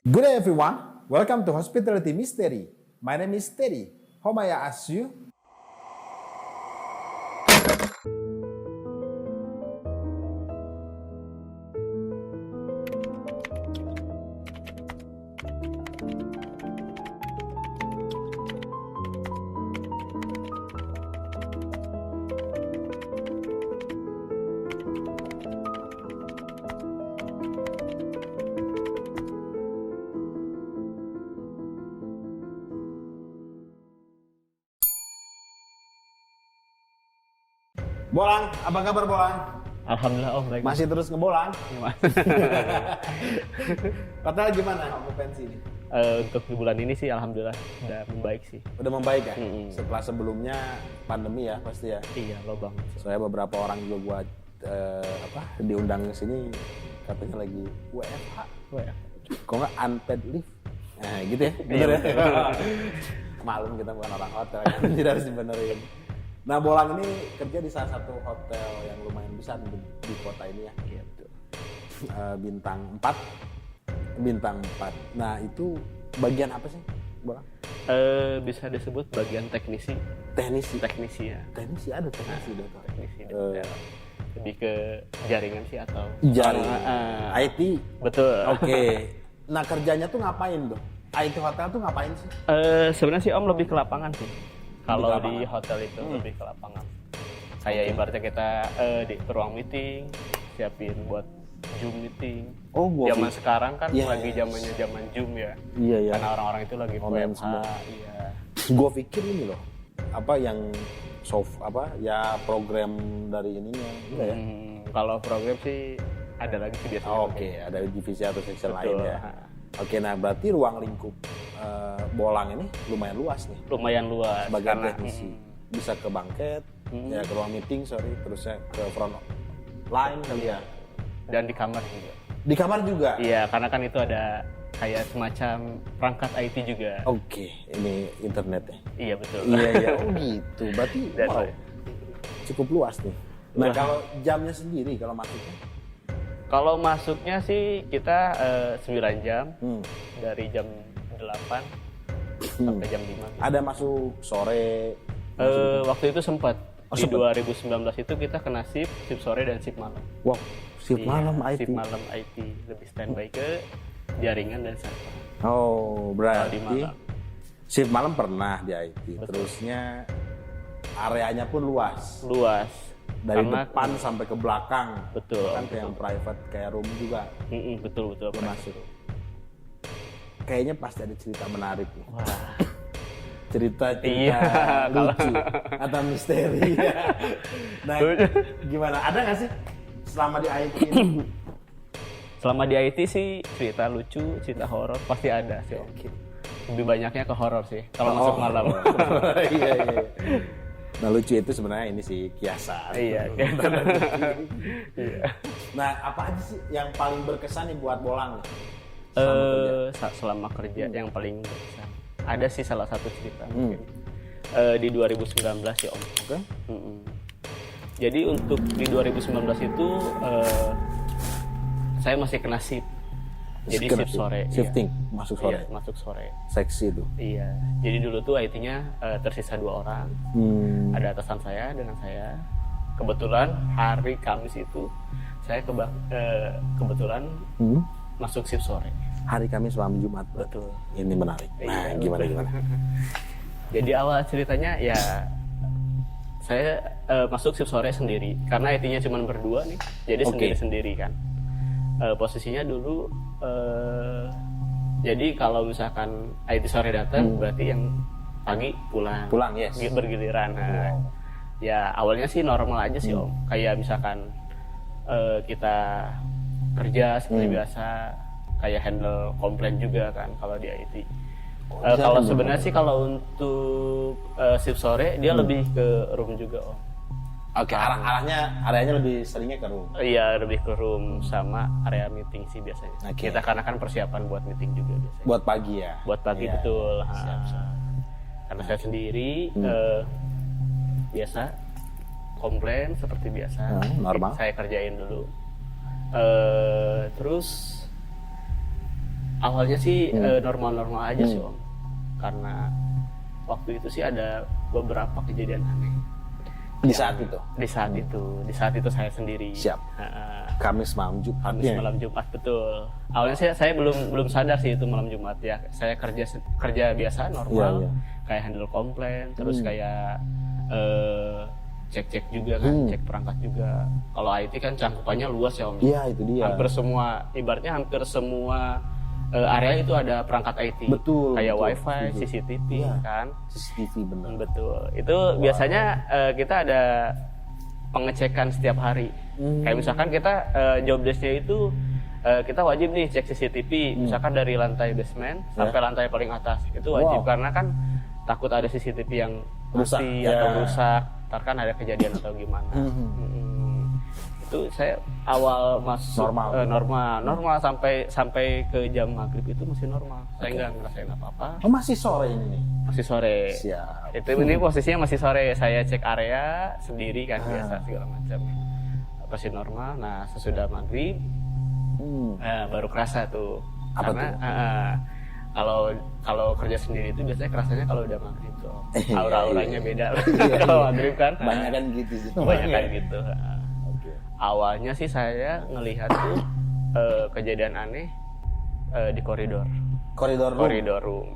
Good day everyone, welcome to Hospitality Mystery. My name is Teddy. How may I ask you? Bolang, apa kabar Bolang? Alhamdulillah Om, baik. Masih terus ngebolang? Gimana? Padahal gimana okupansi ini? Untuk di bulan ini sih Alhamdulillah udah membaik sih. Udah membaik ya? Mm-mm. Setelah sebelumnya pandemi ya pasti ya? Iya, lobang. Soalnya beberapa orang juga buat diundang ke sini katanya lagi WFH. Wah, Kok nggak unpaid leave? Nah gitu ya? Bener ya? Maklum kita bukan orang hotel kan, tidak harus dibenerin. Nah Bolang ini kerja di salah satu hotel yang lumayan besar di kota ini ya. iya betul. Bintang 4. Bintang 4. Nah itu bagian apa sih Bolang? Bisa disebut bagian teknisi. Teknisi. Teknisi ya. Teknisi ada teknisi deh. Teknisi. Lebih ke jaringan sih atau Jaringan. IT. Betul. Oke. Nah kerjanya tuh ngapain tuh? IT hotel tuh ngapain sih? Sebenarnya sih Om lebih ke lapangan sih. Kalau lapangan. di hotel itu lebih ke lapangan. Kayak ibaratnya kita di ruang meeting, siapin buat Zoom meeting. Oh, gua zaman sekarang kan Yes. lagi zamannya zaman Zoom ya. Iya ya. Karena orang-orang itu lagi Online WFH. semua. Iya. Gue pikir ini loh, apa yang ya program dari ininya, enggak ya? Kalau program sih ada lagi sih biasanya. Oke, ada divisi atau section Betul. lain ya. Oke, nah berarti ruang lingkup Bolang ini lumayan luas nih. Lumayan luas. Sebagai karena, teknisi, bisa ke banket, ya ke ruang meeting, terusnya ke front line kali ya. dan di kamar juga. Di kamar juga. Iya, karena kan itu ada kayak semacam perangkat IT juga. Oke, ini internet ya. Iya betul. Iya ya, oh gitu. Berarti Dan- wow, cukup luas nih. Nah Wah. kalau jamnya sendiri kalau masuknya? Kalau masuknya sih kita 9 jam dari jam 8 sampai jam 5. Ada masuk sore? Waktu itu sempat Oh, di sempat. 2019 itu kita kena shift sore dan shift malam. Wow, shift Iya, malam IT. Shift malam IT lebih standby ke jaringan dan server. Oh, Kalau di berarti malam. shift malam pernah di IT. Terusnya areanya pun luas. Luas. Dari Karena- depan sampai ke belakang. Betul, Kan kayak yang private kayak room juga betul. lu masuk. Kayaknya pasti ada cerita menarik nih. Wah. Cerita Iya, lucu atau misteri. Nah, gimana? Ada nggak sih selama di IT ini? Selama di IT sih cerita lucu, cerita horor pasti ada sih Om. Lebih banyaknya ke horor sih kalau masuk malam. Iya. Nah lucu itu sebenarnya ini sih kiasan. Iya. Iya. Nah apa aja sih yang paling berkesan nih buat Bolang nih? Selama kerja yang paling berkesan. Ada sih salah satu cerita mungkin. Di 2019 ya Om. Oke. Jadi untuk di 2019 itu saya masih kena shift. Jadi Kena shift sore. Shifting, Iya. masuk sore. Iya, masuk sore. Seksi tuh. Iya. Jadi dulu tuh IT-nya tersisa 2 orang. Ada atasan saya dengan saya. Kebetulan hari Kamis itu saya kebetulan masuk shift sore. Hari Kamis malam Jumat. Betul. Ini menarik. Nah Iya, gimana? Jadi awal ceritanya ya saya masuk shift sore sendiri karena IT-nya cuma berdua nih. Jadi Oke. sendiri kan. Posisinya dulu jadi kalau misalkan IT sore datang berarti yang pagi pulang. Pulang, yes. Bergiliran. Nah, ya awalnya sih normal aja sih Om. Kayak misalkan kita kerja seperti biasa, kayak handle komplain juga kan kalau di IT. Kalau sebenarnya sih kalau untuk shift sore dia lebih ke room juga Om. Oke, areanya lebih seringnya ke room. Iya, lebih ke room sama area meeting sih biasanya. Oke. Kita karena kan persiapan buat meeting juga biasanya. Buat pagi ya. Buat pagi Iya. betul. Siap. Karena saya sendiri biasa komplain seperti biasa. Normal. Saya kerjain dulu. Terus Awalnya sih normal-normal aja sih Om, karena waktu itu sih ada beberapa kejadian aneh. Di saat itu? Di saat itu saya sendiri. Siap. Kamis malam Jumat. Kamis malam Jumat, betul. Awalnya saya belum sadar sih itu malam Jumat ya. Saya kerja biasa normal, kayak handle komplain, terus kayak cek juga kan, cek perangkat juga. Kalau IT kan cangkupannya luas ya Om. Iya, itu dia. Ibaratnya hampir semua area itu ada perangkat IT. Betul. Kayak betul, WiFi, betul. CCTV kan. CCTV benar. Betul. Itu biasanya kita ada pengecekan setiap hari. Kayak misalkan kita job desk-nya itu kita wajib nih cek CCTV, misalkan dari lantai basement sampai lantai paling atas. Itu wajib karena kan takut ada CCTV yang mati atau rusak, ntar kan ada kejadian atau gimana. Itu saya awal masuk normal sampai ke jam maghrib itu masih normal. Saya nggak ngerasain apa-apa. Oh, masih sore ini nih? Masih sore. Siap. Ini posisinya masih sore. Saya cek area sendiri kan biasa segala macam. Masih normal. Nah sesudah maghrib baru kerasa tuh. Apa karena tuh? kalau kerja sendiri itu biasanya kerasanya kalau udah maghrib tuh. Aura-auranya beda. Kalau maghrib kan. Banyak kan gitu sih. Banyak kan gitu. Awalnya sih saya ngelihat tuh kejadian aneh di koridor room.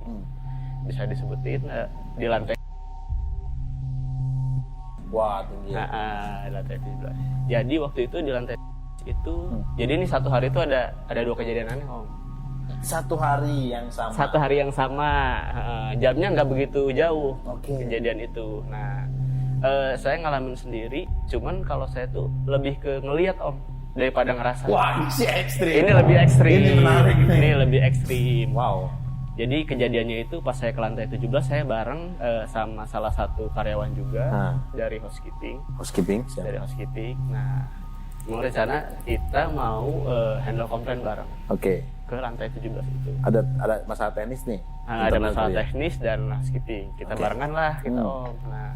Bisa disebutin di lantai. Wah, tinggi. Di lantai 17. Jadi waktu itu di lantai itu, jadi ini satu hari itu ada 2 kejadian aneh Om. Satu hari yang sama. Satu hari yang sama, jamnya nggak begitu jauh kejadian itu. Nah, saya ngalamin sendiri, cuman kalau saya tuh lebih ke ngelihat Om daripada ngerasa. Wah, ini sih ekstrim. Ini lebih ekstrim. Ini menarik nih. Ini lebih ekstrim. Wow. Jadi kejadiannya itu pas saya ke lantai 17 saya bareng sama salah satu karyawan juga dari housekeeping. Siap. Dari housekeeping. Nah, mau rencana kita mau handle komplain bareng. Oke. Ke lantai 17 itu. Ada masalah teknis nih. Ada masalah teknis dan housekeeping. Kita barengan lah kita Om. Nah,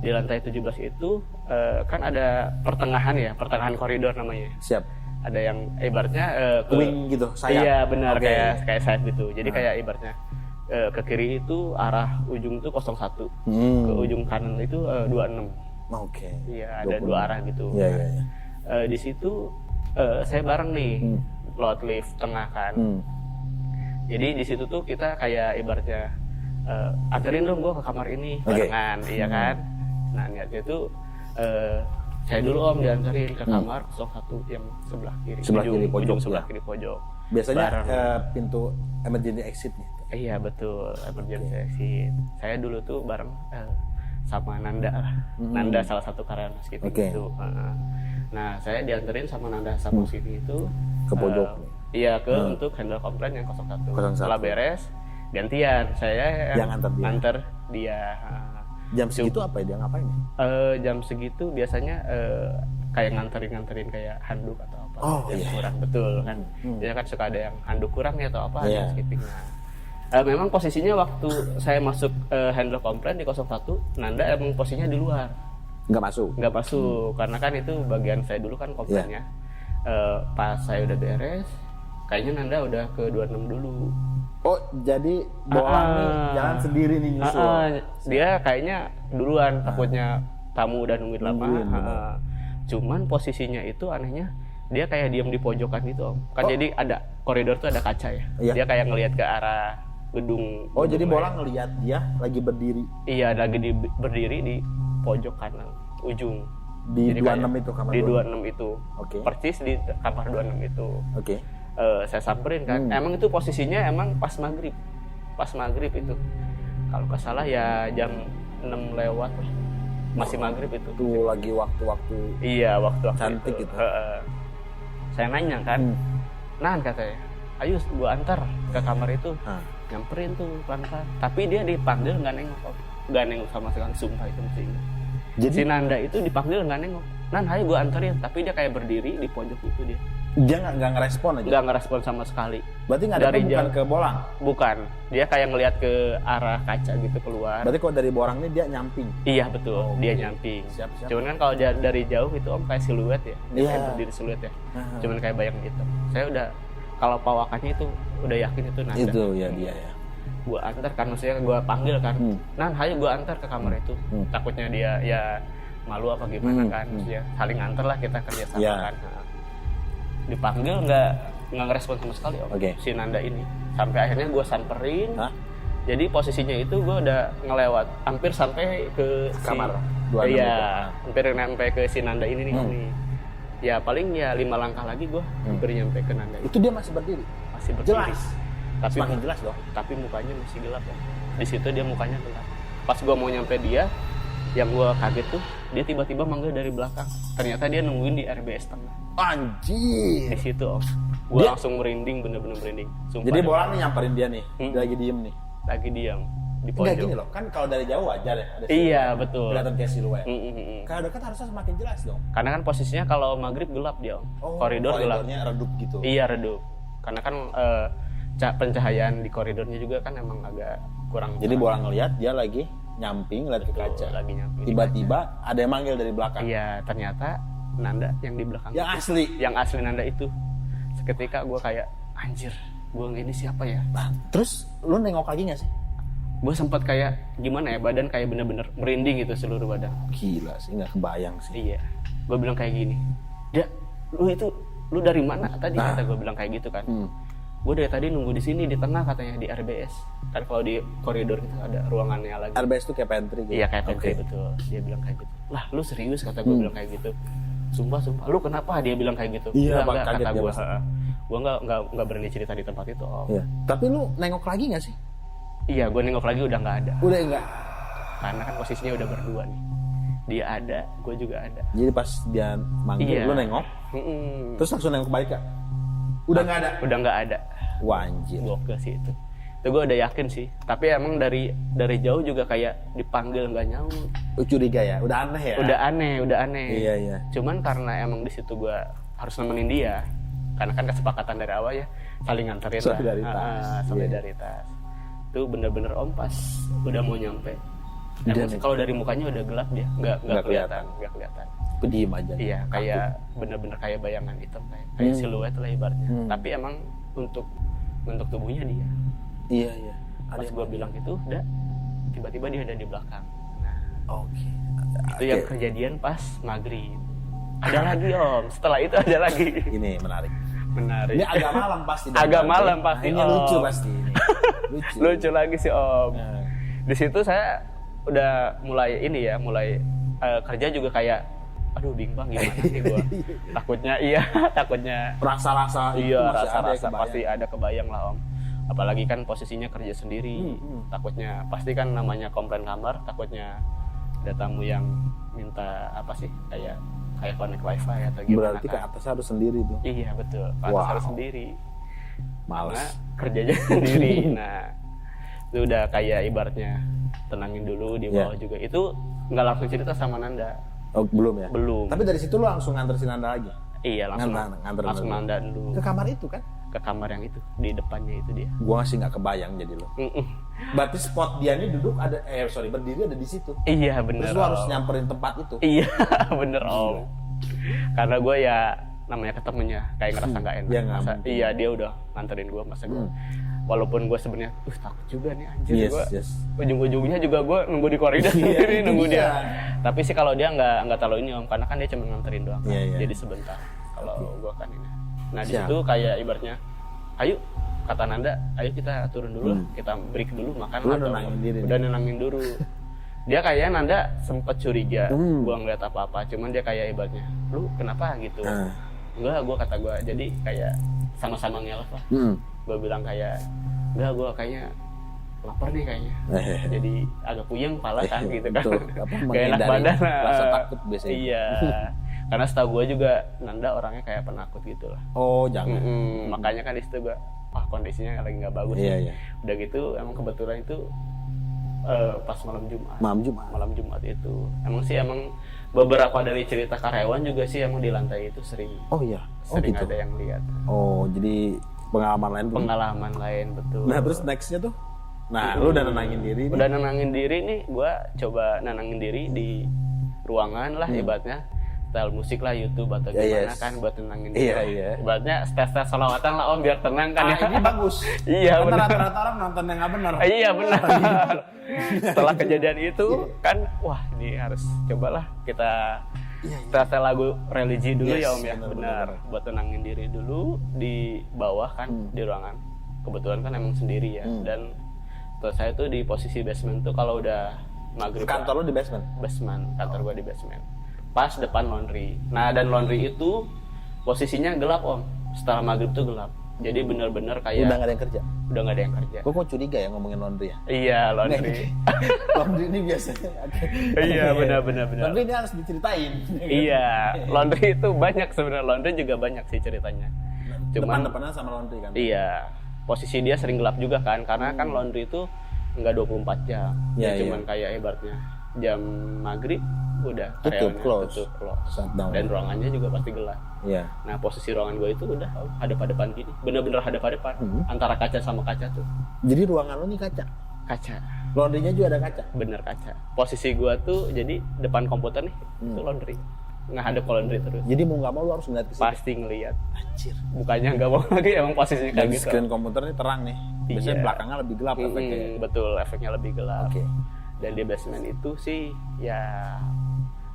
di lantai 17 itu kan ada pertengahan koridor namanya. Siap. Ada yang ibaratnya wing gitu, sayap. Iya benar, kayak sayap gitu. Jadi kayak ibaratnya ke kiri itu arah ujung itu 01, ke ujung kanan itu 26. Oke. Iya, ada 2 arah gitu. Iya. Di situ saya bareng nih lewat lift tengah kan. Jadi di situ tuh kita kayak ibaratnya anterin dong gue ke kamar ini barengan, iya kan. Nah niatnya itu saya dulu Om diantarin ke kamar 01 yang sebelah kiri, sebelah kiri pojok. Biasanya pintu emergency exit nih. Iya betul, emergency exit. Saya dulu tuh bareng sama Nanda lah. Nanda salah satu karyawan housekeeping itu. Nah saya diantarin sama Nanda sama housekeeping itu ke pojok. Iya untuk handle komplain yang 01. Setelah beres gantian saya yang antar dia. Jam segitu apa ya dia ngapain ya? Jam segitu biasanya kayak nganterin kayak handuk atau apa yang kurang, betul kan. Dia kan suka ada yang handuk kurang ya atau apa housekeeping. Memang posisinya waktu saya masuk handle komplain di 01, Nanda emang posisinya di luar. Nggak masuk karena kan itu bagian saya dulu kan komplainnya. Pas saya udah beres, kayaknya Nanda udah ke 26 dulu. Oh, jadi bolang nih jalan sendiri nih nyusul. Dia kayaknya duluan, takutnya tamu udah nungguin lama. Cuman posisinya itu anehnya dia kayak diem di pojokan gitu Om. Kan jadi ada koridor tuh ada kaca ya. Dia kayak ngelihat ke arah gedung. Oh, jadi bolang ngelihat dia lagi berdiri. Iya, lagi berdiri di pojok kanan ujung. Di jadi 26 itu kamar. Di 26 itu. Persis di kamar 26 itu. Saya samperin kan, emang itu posisinya emang pas maghrib itu, kalau nggak salah ya jam 6 lewat lah, masih maghrib itu. Tuh lagi waktu-waktu. Iya, waktu-waktu cantik gitu. Saya nanya kan, katanya, ayo gua antar ke kamar itu, nyamperin tuh pelan-pelan, tapi dia dipanggil nggak nengok sama sekali, sumpah itu mesti. Jadi si Nanda itu dipanggil nggak nengok, ayo gua anterin, tapi dia kayak berdiri di pojok itu dia. Dia nggak ngerespon aja? Nggak ngerespon sama sekali. Berarti ngadepnya bukan ke bolang? Bukan, dia kayak ngelihat ke arah kaca gitu keluar. Berarti kalau dari bolang ini dia nyamping? Iya betul, dia nyamping. Siap. Cuman kan kalau dari jauh itu Om kayak siluet ya, dia kayak berdiri siluet ya. Cuman kayak bayang gitu. Saya udah kalau pawakannya itu udah yakin itu Nanda. Itu ya dia ya. Gue antar kan, maksudnya gue panggil kan, Nan, hayu gue antar ke kamar itu. Takutnya dia ya malu apa gimana kan, maksudnya saling antar lah kita kerja sama kan. Nah, dipanggil nggak ngerespon sama sekali si Nanda ini. Sampai akhirnya gue samperin. Jadi posisinya itu gue udah ngelewat, hampir sampai ke kamar. Iya, hampir sampai ke si Nanda ini nih. Ya paling ya 5 langkah lagi gue hampir nyampe ke Nanda. Itu dia masih berdiri? Masih berdiri. Jelas? Tapi semakin jelas dong? Tapi mukanya masih gelap ya. Di situ dia mukanya gelap. Pas gue mau nyampe dia, yang gue kaget tuh, dia tiba-tiba manggil dari belakang. Ternyata dia nungguin di RBS tengah. Anjir! Di situ gue langsung merinding, bener-bener merinding. Sumpah. Jadi bolang nih nyamperin dia nih, dia lagi diem nih? Lagi diam. Di pojok. Enggak gini loh, kan kalau dari jauh wajar ya. Ada iya betul. Kelihatan kayak siluet. Kalau dekat harusnya semakin jelas dong. Karena kan posisinya kalau maghrib gelap dia, koridor gelap. Koridornya redup gitu. Iya redup. Karena kan pencahayaan di koridornya juga kan emang agak kurang. Jadi bolang ngeliat dia lagi nyamping, ngeliat ke kaca. Lagi nyamping. Tiba-tiba ada yang manggil dari belakang. Iya, ternyata Nanda yang di belakang. Yang asli. Yang asli Nanda itu. Seketika gue kayak anjir, gue ini siapa ya? Nah, terus lu nengok lagi nggak sih? Gue sempat kayak gimana ya, badan kayak bener-bener merinding gitu seluruh badan. Gila sih, nggak kebayang sih. Iya, gue bilang kayak gini, dia, lu dari mana tadi? Kata gue bilang kayak gitu kan. Gue dari tadi nunggu di sini di tengah katanya di RBS. Kan kalau di koridor itu ada ruangannya lagi. RBS itu kayak pantry gitu. Iya kayak pantry betul. Dia bilang kayak gitu. Lah lu serius kata gue bilang kayak gitu. Sumpah. Lu kenapa dia bilang kayak gitu? Iya, enggak kaget kata dia gue. Gue nggak berani cerita di tempat itu. Iya. Tapi lu nengok lagi nggak sih? Iya, gue nengok lagi udah nggak ada. Udah enggak. Karena kan posisinya udah berdua nih. Dia ada, gue juga ada. Jadi pas dia manggil, lu nengok, terus langsung nengok balik gak? Udah nggak ada? Udah nggak ada. Wah anjir. Gokil sih itu. Itu gue udah yakin sih. Tapi emang dari jauh juga kayak dipanggil nggak nyaut. Curiga ya? Udah aneh ya? Udah aneh. Iya. Cuman karena emang di situ gue harus nemenin dia. Karena kan kesepakatan dari awal ya, saling nganterin lah. Solidaritas. Itu bener-bener pas udah mau nyampe. Kalau dari mukanya udah gelap dia, nggak kelihatan. Diem aja. Iya, kayak bener-bener kayak bayangan hitam kayak siluet lah ibaratnya. Tapi emang untuk bentuk tubuhnya dia. Iya. Pas gue bilang gitu, udah tiba-tiba dia ada di belakang. Nah, itu yang kejadian pas maghrib. Ada lagi om, setelah itu ada lagi. Ini menarik. Ini agak malam pasti. Agak malam pasti. Ini lucu pasti. Ini. Lucu lagi sih om. Di situ saya udah mulai kerja juga kayak, aduh bingung gimana nih gue. takutnya. Rasa-rasa. Iya rasa-rasa pasti ada kebayang lah om. Apalagi kan posisinya kerja sendiri. Takutnya pasti kan namanya komplain kamar. Takutnya ada tamu yang minta apa sih kayak connect wifi atau gimana. Berarti ke atas harus sendiri tuh. Iya betul, ke atas harus sendiri. Males. Nah, kerjanya sendiri. Nah itu udah kayak ibaratnya tenangin dulu di bawah juga. Itu nggak langsung cerita sama Nanda. Oh belum ya? Belum. Tapi dari situ lu langsung nganter si Nanda lagi? Iya langsung langsung Nanda dulu. Ke kamar itu kan? Ke kamar yang itu, di depannya itu dia. Gua sih nggak kebayang jadi lo. Berarti spot dia ini duduk berdiri ada di situ. Iya bener. Terus lu harus nyamperin tempat itu. Iya bener om. Karena gue ya namanya ketemunya kayak ngerasa nggak enak. Iya dia udah nganterin gue, masa gue. Walaupun gue sebenarnya takut juga nih anjir gue. Ujung-ujungnya juga gue nunggu di koridor sendiri nunggu dia. Tapi sih kalau dia nggak terlalu ini om, karena kan dia cuma nganterin doang. Jadi sebentar. Kalau gue kan ini. Nah di situ kayak ibaratnya, ayo kata Nanda, ayo kita turun dulu, kita break dulu makan udah nenangin dulu. Dia kayaknya Nanda sempet curiga, gua ngeliat apa-apa, cuman dia kayak ibaratnya, lu kenapa gitu? Enggak, kata gua, jadi kayak sama-sama ngelak lah. Gua bilang kayak, enggak, gua kayaknya lapar nih kayaknya, jadi agak puyeng pala kan gitu kan, gak enak badan lah. Rasa takut biasanya. Iya. Karena setahu gue juga Nanda orangnya kayak penakut gitu lah. Oh jangan. Makanya kan di situ gue, kondisinya lagi nggak bagus. Iya. Udah gitu emang kebetulan itu pas malam Jumat itu. Emang beberapa dari cerita karyawan juga sih emang di lantai itu sering. Oh iya. Sering gitu? ada yang lihat. Oh jadi pengalaman lain. Betul. Nah terus nextnya tuh? Nah lu udah nenangin diri. Udah nenangin diri nih, gue coba nenangin diri di ruangan lah ibaratnya. setel musik lah YouTube atau Ya, gimana kan buat tenangin Iya, diri. iya. Ibaratnya setel salawatan lah Om biar tenang kan ya. ini bagus. Iya, Karena benar. rata-rata orang nonton yang nggak benar. Iya benar. Setelah kejadian itu kan, wah ini harus cobalah kita setel lagu religi dulu Yes, ya Om ya. benar, Benar. Buat tenangin diri dulu di bawah kan di ruangan. Kebetulan kan emang sendiri ya. Dan terus saya tuh di posisi basement tuh kalau udah maghrib. Kantor lo di basement? Basement, kantor gua di basement. Pas depan laundry. Nah, dan laundry itu posisinya gelap Om. Setelah maghrib tuh gelap. Jadi bener-bener kayak Udah nggak ada yang kerja? udah nggak ada yang kerja. Gue kok curiga ya ngomongin laundry ya? Iya, laundry. Laundry ini biasanya Iya, benar. Laundry ini harus diceritain. Iya, laundry itu banyak sebenarnya. Laundry juga banyak sih ceritanya. Cuman Depan-depanan sama laundry kan? iya, posisi dia sering gelap juga kan, karena kan laundry itu nggak 24 jam. Iya, Dia cuman kayak ibaratnya jam maghrib udah Tutup, karyawannya close. tutup, close. Shutdown. Dan ruangannya juga pasti gelap. Iya. Nah, posisi ruangan gue itu udah hadap-hadapan gini, bener-bener hadap-hadapan antara kaca sama kaca tuh. Jadi ruangan lo nih kaca? Kaca, Laundrynya juga ada kaca? bener kaca. Posisi gue tuh jadi depan komputer nih, itu laundry. Ngadep ke laundry terus. Jadi mau nggak mau lo harus ngeliat ke situ? Pasti ngelihat. Anjir. Bukannya nggak mau lagi, emang posisinya kayak Dan gitu. screen komputer ini terang nih. Biasanya Iya. belakangnya lebih gelap efeknya. Betul, efeknya lebih gelap. Oke. Dan di basement itu sih ya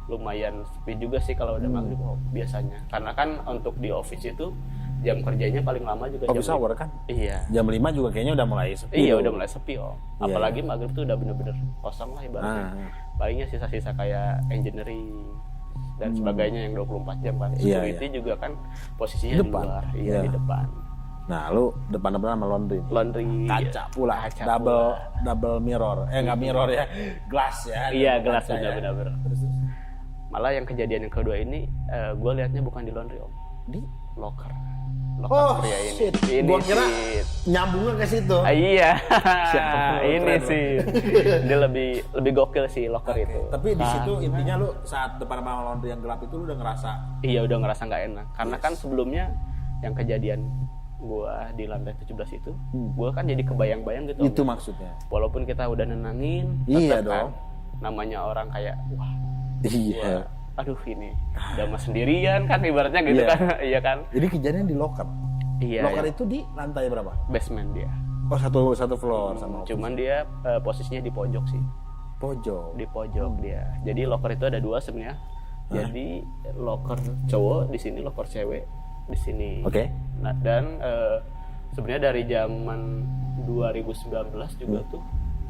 lumayan sepi juga sih kalau udah maghrib biasanya. Karena kan untuk di office itu jam kerjanya paling lama juga Office jam hour kan? Iya. Jam 5 juga kayaknya udah mulai sepi. Iya, loh. udah mulai sepi Om. Iya. Apalagi maghrib tuh udah bener-bener kosong lah ibaratnya. Ah. Palingnya sisa-sisa kayak engineering dan sebagainya yang 24 jam kan. Iya, Security juga kan posisinya Di di depan. luar, iya Iya. di depan. Nah, lu depan-depan sama laundry. Laundry Kaca pula, Kaca double mirror. Nggak mirror ya, glass ya. Iya, Double gelas kaca ya. benar-benar. Terus Malah yang kejadian yang kedua ini gue liatnya bukan di laundry Om, di locker Oh, pria ini. shit. Ini Gua kira sih. nyambungnya ke situ. Iya. Siapa tahu, Ini keren, sih. Dia lebih gokil sih locker itu. Tapi di situ intinya lu saat depan sama laundry yang gelap itu lu udah ngerasa Iya, udah ngerasa nggak enak. Karena kan sebelumnya yang kejadian gua di lantai 17 itu, gua kan jadi kebayang-bayang gitu. itu Om. maksudnya. Walaupun kita udah nenangin, Iya tetep kan dong. namanya orang kayak wah, Iya. aduh ini udah mah sendirian kan ibaratnya gitu Iya. kan. Iya kan? Jadi kejadian di locker. Iya. Locker Iya. itu di lantai berapa? Basement dia. Oh, satu floor sama Cuman dia posisinya di pojok sih. pojok. Di pojok dia. Jadi locker itu ada dua sebenarnya. Jadi locker cowok di sini, locker cewek di sini. Oke. Nah, dan sebenarnya dari zaman 2019 juga tuh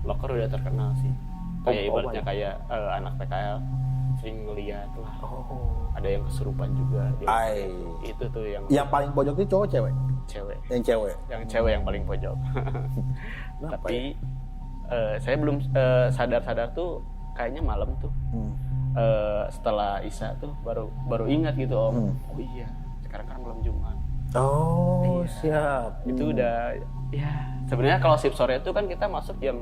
locker udah terkenal sih. Kayak ibaratnya kayak anak PKL sering ngeliat lah. Oh. Ada yang kesurupan juga di Ai. itu tuh yang Yang paling pojok itu cowok cewek? cewek. Yang cewek. Yang cewek yang paling pojok. Kenapa Tapi saya belum sadar-sadar tuh kayaknya malam tuh. Setelah Isya tuh baru ingat gitu Om. Oh iya, sekarang kan malam Jumat. Oh, siap. Itu udah ya sebenarnya kalau shift sore itu kan kita masuk jam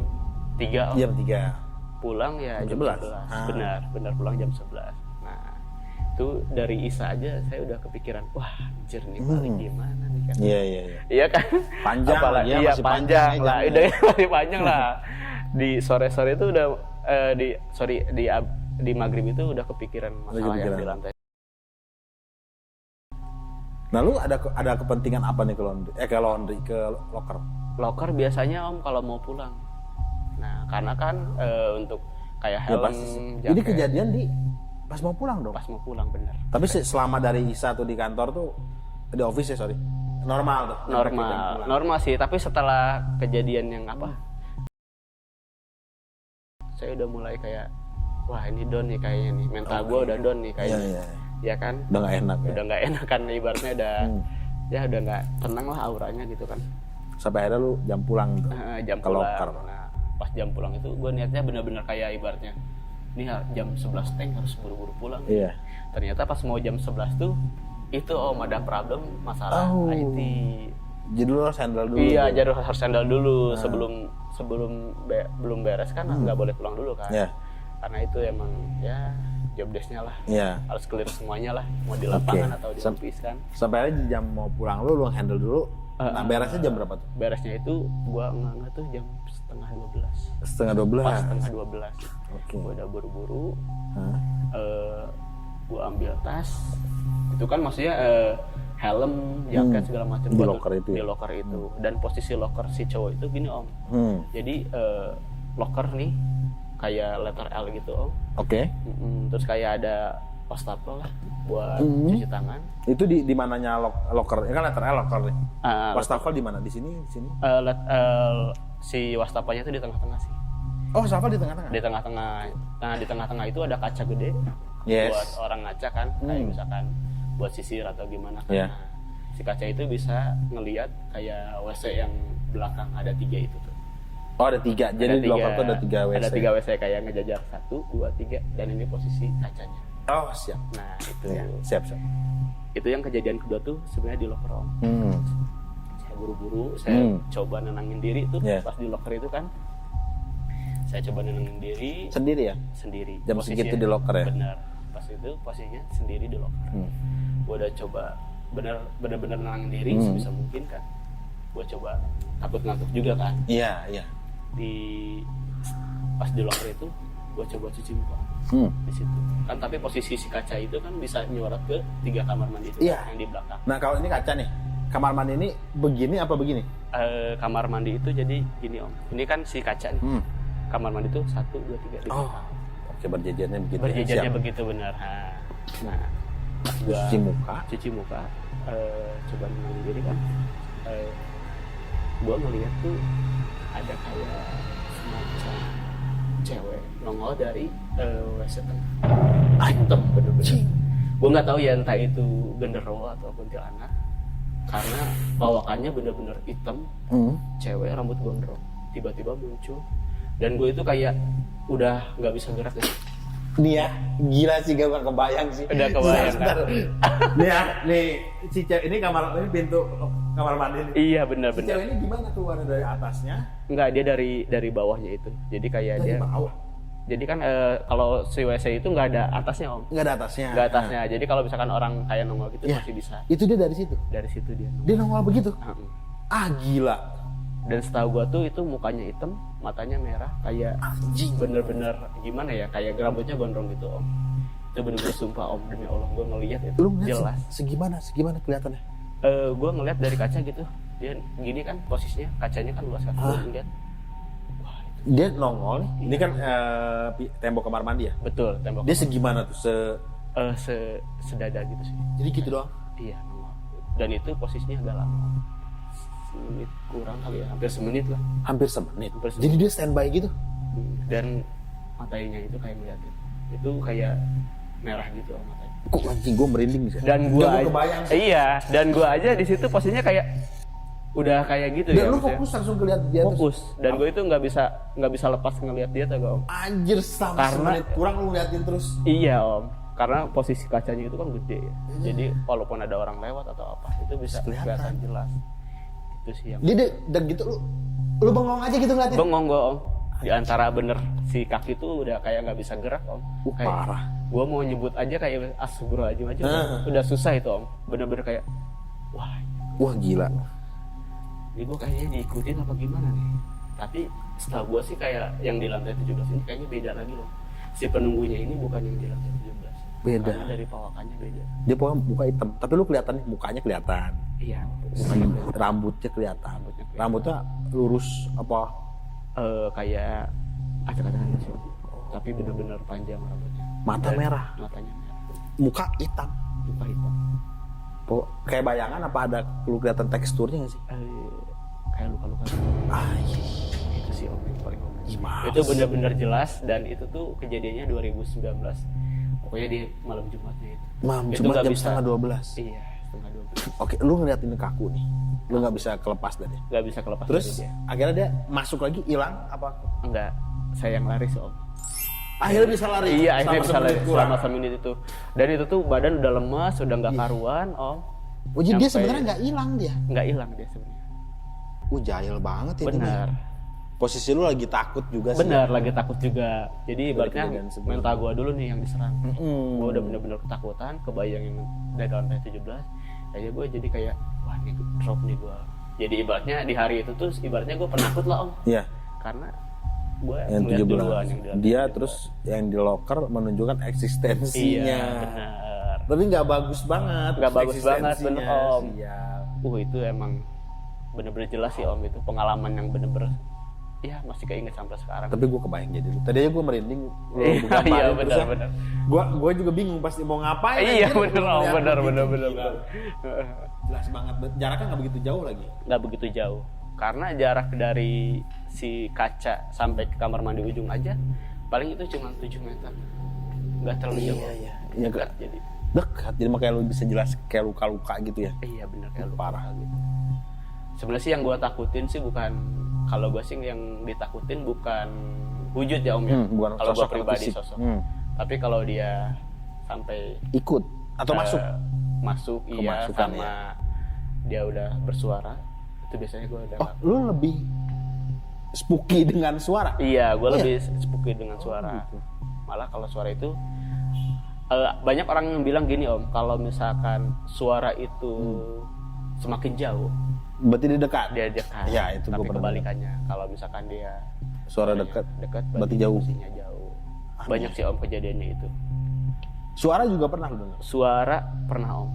3 Om. Jam 3. Pulang ya jam 11. Benar pulang jam 11. Nah, itu dari Isya aja saya udah kepikiran, wah anjir nih balik gimana nih kan. Iya. Iya kan? Panjang Apalagi lah, iya masih panjang panjang ya lah. jamnya. Udah masih panjang lah. Di sore-sore itu udah di maghrib itu udah kepikiran masalah yang di lantai. Nah, lu ada kepentingan apa nih ke laundry, ke locker? Locker biasanya Om kalau mau pulang. Nah, karena kan untuk kayak Ya, helm, pasti. jaket, Jadi kejadian di pas mau pulang dong. pas mau pulang bener. Tapi selama dari Isya tuh di kantor tuh di office ya, sorry. Normal tuh. Normal sih, tapi setelah kejadian yang apa? Saya udah mulai kayak wah ini down nih kayaknya nih. Mental gue udah down nih kayaknya. Iya. Ya kan? Udah gak enak ya. Udah nggak enak kan ibaratnya udah ya udah nggak tenang lah auranya gitu kan. Sampai akhirnya lu jam pulang tuh. Jam ke pulang. locker. Nah, pas jam pulang itu gue niatnya bener-bener kayak ibaratnya ini jam 11 teng harus buru-buru pulang. Iya. Ternyata pas mau jam 11 tuh itu Om ada problem masalah IT. Jadi lu harus handle dulu. Iya, jadi harus handle dulu belum beres kan nggak boleh pulang dulu kan. Iya. Karena itu emang ya job desk-nya lah. Iya. Harus clear semuanya lah, mau di lapangan atau di office kan. Sampai akhirnya jam mau pulang lu handle dulu. Nah, beresnya jam berapa tuh? Beresnya itu gua enggak tuh jam setengah 12. Setengah 12. Pas setengah 12. Oke. Gua udah buru-buru. Hah? gue ambil tas itu kan maksudnya helm, jaket segala macam Di locker itu ya? di locker itu. Dan posisi locker si cowok itu gini om, jadi locker nih kayak letter L gitu om. Oke. Terus kayak ada wastafel lah buat cuci tangan. Itu di mananya locker? Ya kan letter L locker nih. Wastafel di mana? Di sini? Si wastafelnya itu di tengah-tengah sih. Oh, wastafel di tengah-tengah? Di tengah-tengah. Nah di tengah-tengah itu ada kaca gede. Yes. Buat orang ngaca kan, kayak misalkan buat sisir atau gimana kan. Yeah. Si kaca itu bisa ngelihat kayak WC yang belakang ada 3 itu tuh. Oh ada 3, jadi di locker tuh ada 3 WC. Ada 3 WC kayak ngejajar 1, 2, 3 dan ini posisi kacanya. Oh siap. Nah itu Ya, siap. itu yang kejadian kedua tuh sebenarnya di locker om. Saya buru-buru, saya coba nenangin diri tuh pas di locker itu kan. Saya coba nenangin diri. Sendiri ya? Sendiri. Jam segitu di locker ya? Benar. Pas itu posisinya sendiri di locker. Gue udah coba benar-benar nenangin diri sebisa mungkin kan. Gue coba takut ngantuk juga kan. Iya. Pas di locker itu gue coba cuci muka di situ kan, tapi posisi si kaca itu kan bisa nyorot ke 3 kamar mandi itu yang di belakang. Nah kalau ini kaca nih, kamar mandi ini begini apa begini? Kamar mandi itu jadi gini om, ini kan si kaca nih. Kamar mandi itu 1, 2, 3 di belakang. Oke, berjejernya begitu. Berjejernya begitu benar. Nah pas gua cuci muka coba nenangin diri kan, gua ngeliat tuh ada kayak semacam cewek nongol dari WC tengah. Hitam bener-bener. Gue nggak tahu ya entah itu genderuwo atau kuntilanak, karena bawakannya bener-bener hitam, cewek rambut gondrong, tiba-tiba muncul dan gue itu kayak udah nggak bisa gerak ya. Nih ya, gila sih, gak kebayang sih. Udah kebayang kan? Nih ya, si cewek ini ini pintu kamar mandi nih. Iya benar-benar. Si cewek ini gimana keluar dari atasnya? Enggak, dia dari bawahnya itu. Jadi kayak dari dia. Bawah. Jadi kan kalau si WC itu nggak ada atasnya om. Nggak ada atasnya. Nggak atasnya. Jadi kalau misalkan orang kayak nongol gitu masih bisa. Itu dia dari situ. Dari situ dia. Dia nongol begitu. Gila. Dan setahu gua tuh itu mukanya hitam, matanya merah, kayak bener-bener gimana ya, kayak rambutnya gondrong gitu om. Itu bener-bener sumpah om, demi Allah gua ngelihat itu lu jelas. Segimana kelihatannya? Gua ngelihat dari kaca gitu, dia gini kan posisinya, kacanya kan luas kan, gua ngeliat. Wah, itu. Dia nongol nih. Ini kan tembok kamar mandi ya? Betul, tembok. Dia segimana tuh? Sedada gitu sih. Jadi gitu doang? Iya, nongol. Dan itu posisinya agak lama. Menit kurang kali ya, hampir semenit lah. Hampir semenit. Jadi dia standby gitu? Dan matanya itu kayak ngeliatin, itu kayak merah gitu matanya. Kok anjing, gue merinding sih. Dan gue iya, dan gue aja di situ posisinya kayak udah kayak gitu. Dan ya. Dan lu fokus langsung ngeliat dia fokus. Dan gue itu nggak bisa lepas ngeliat dia tuh om. Anjir, sama semenit kurang lu ngeliatin terus. Iya om, karena posisi kacanya itu kan gede ya. Jadi walaupun ada orang lewat atau apa itu bisa kelihatan jelas. Itu sih yang dan gitu lu bengong aja gitu ngeliatin? Bengong gue om, di antara bener si kaki tuh udah kayak nggak bisa gerak om. Kayak, parah. Gue mau nyebut aja kayak astagfirullahaladzim aja udah susah itu om, bener-bener kayak wah gila. Ini gue kayaknya diikutin apa gimana nih. Tapi setelah gue sih kayak yang di lantai 17 ini kayaknya beda lagi loh. Si penunggunya ini bukan yang di lantai 17. Beda. Karena dari pawakannya beda. Dia pokoknya muka hitam, tapi lu kelihatan mukanya kelihatan. Iya. Rambutnya kelihatan. Rambutnya lurus apa? Kayak acak-acakan sih. Tapi benar-benar panjang rambutnya. Mata merah. Matanya merah. Muka hitam. Muka hitam. Kayak bayangan apa ada lu kelihatan teksturnya nggak sih? Kayak luka-luka. Itu sih om yang paling om. Gimana? Itu benar-benar jelas dan itu tuh kejadiannya 2019. Pokoknya di malam Jumatnya itu. Malam Jumat jam setengah 12. Iya, setengah 12. Oke, lu ngeliat ini kaku nih. Lu nggak bisa kelepas dari. Nggak bisa kelepas. Terus dari dia. Akhirnya dia masuk lagi, hilang apa? Enggak, saya yang lari sih om. Akhirnya bisa lari. Iya, akhirnya bisa lari selama semenit itu. Dan itu tuh badan udah lemas, udah nggak karuan om. Jadi dia sebenarnya nggak hilang dia. Nggak hilang dia sebenarnya. Jahil banget ini. Benar. Posisi lu lagi takut juga sih. Benar, lagi takut juga. Jadi ibaratnya mental gua dulu nih yang diserang. Gua udah bener-bener ketakutan, kebayang yang dari lantai 17. Kayaknya gua jadi kayak wah ini drop nih gua. Jadi ibaratnya di hari itu tuh ibaratnya gua penakut lah om. Iya. Karena gue yang ngeliat 17. duluan yang di lantai Dia 17. terus yang di locker menunjukkan eksistensinya. Iya benar. Tapi nggak bagus banget. Nggak bagus banget, bener eksistensinya. Om. Siap. Itu emang bener-bener jelas sih Om, itu pengalaman yang bener-bener ya masih keinget sampai sekarang. Tapi gue kebayang jadi lu. Tadi aja gue merinding. Iya benar. Gue juga bingung pasti mau ngapain. Iya anjir. bener Om, Ngeliat bener. begitu, gila. Jelas banget. Jaraknya nggak begitu jauh lagi. Nggak begitu jauh, karena jarak dari si kaca sampai ke kamar mandi ujung aja paling itu cuma 7 meter, nggak terlalu jauh. Iya. Dekat jadi. Dekat, jadi makanya lu bisa jelas kayak luka-luka gitu ya. Iya bener kayak lu Parah gitu. Sebenarnya sih yang gue takutin sih bukan, kalau gue sih yang ditakutin bukan wujud ya Om ya. Bukan Kalau gue sosok pribadi fisik. sosok. Tapi kalau dia sampai Ikut atau masuk. masuk iya, Kemasukan, sama dia udah bersuara, itu biasanya gue udah Oh, lu lebih spooky dengan suara. iya, gue lebih spooky dengan suara. gitu. Malah kalau suara itu banyak orang yang bilang gini Om, kalau misalkan suara itu semakin jauh Berarti dia dekat. dia dekat. Ya, itu tapi gua pernah kebalikannya, kalau misalkan dia Suara dekat. berarti jauh. posisinya jauh. Banyak sih Om kejadiannya itu. Suara juga pernah lu dengar? Suara pernah Om.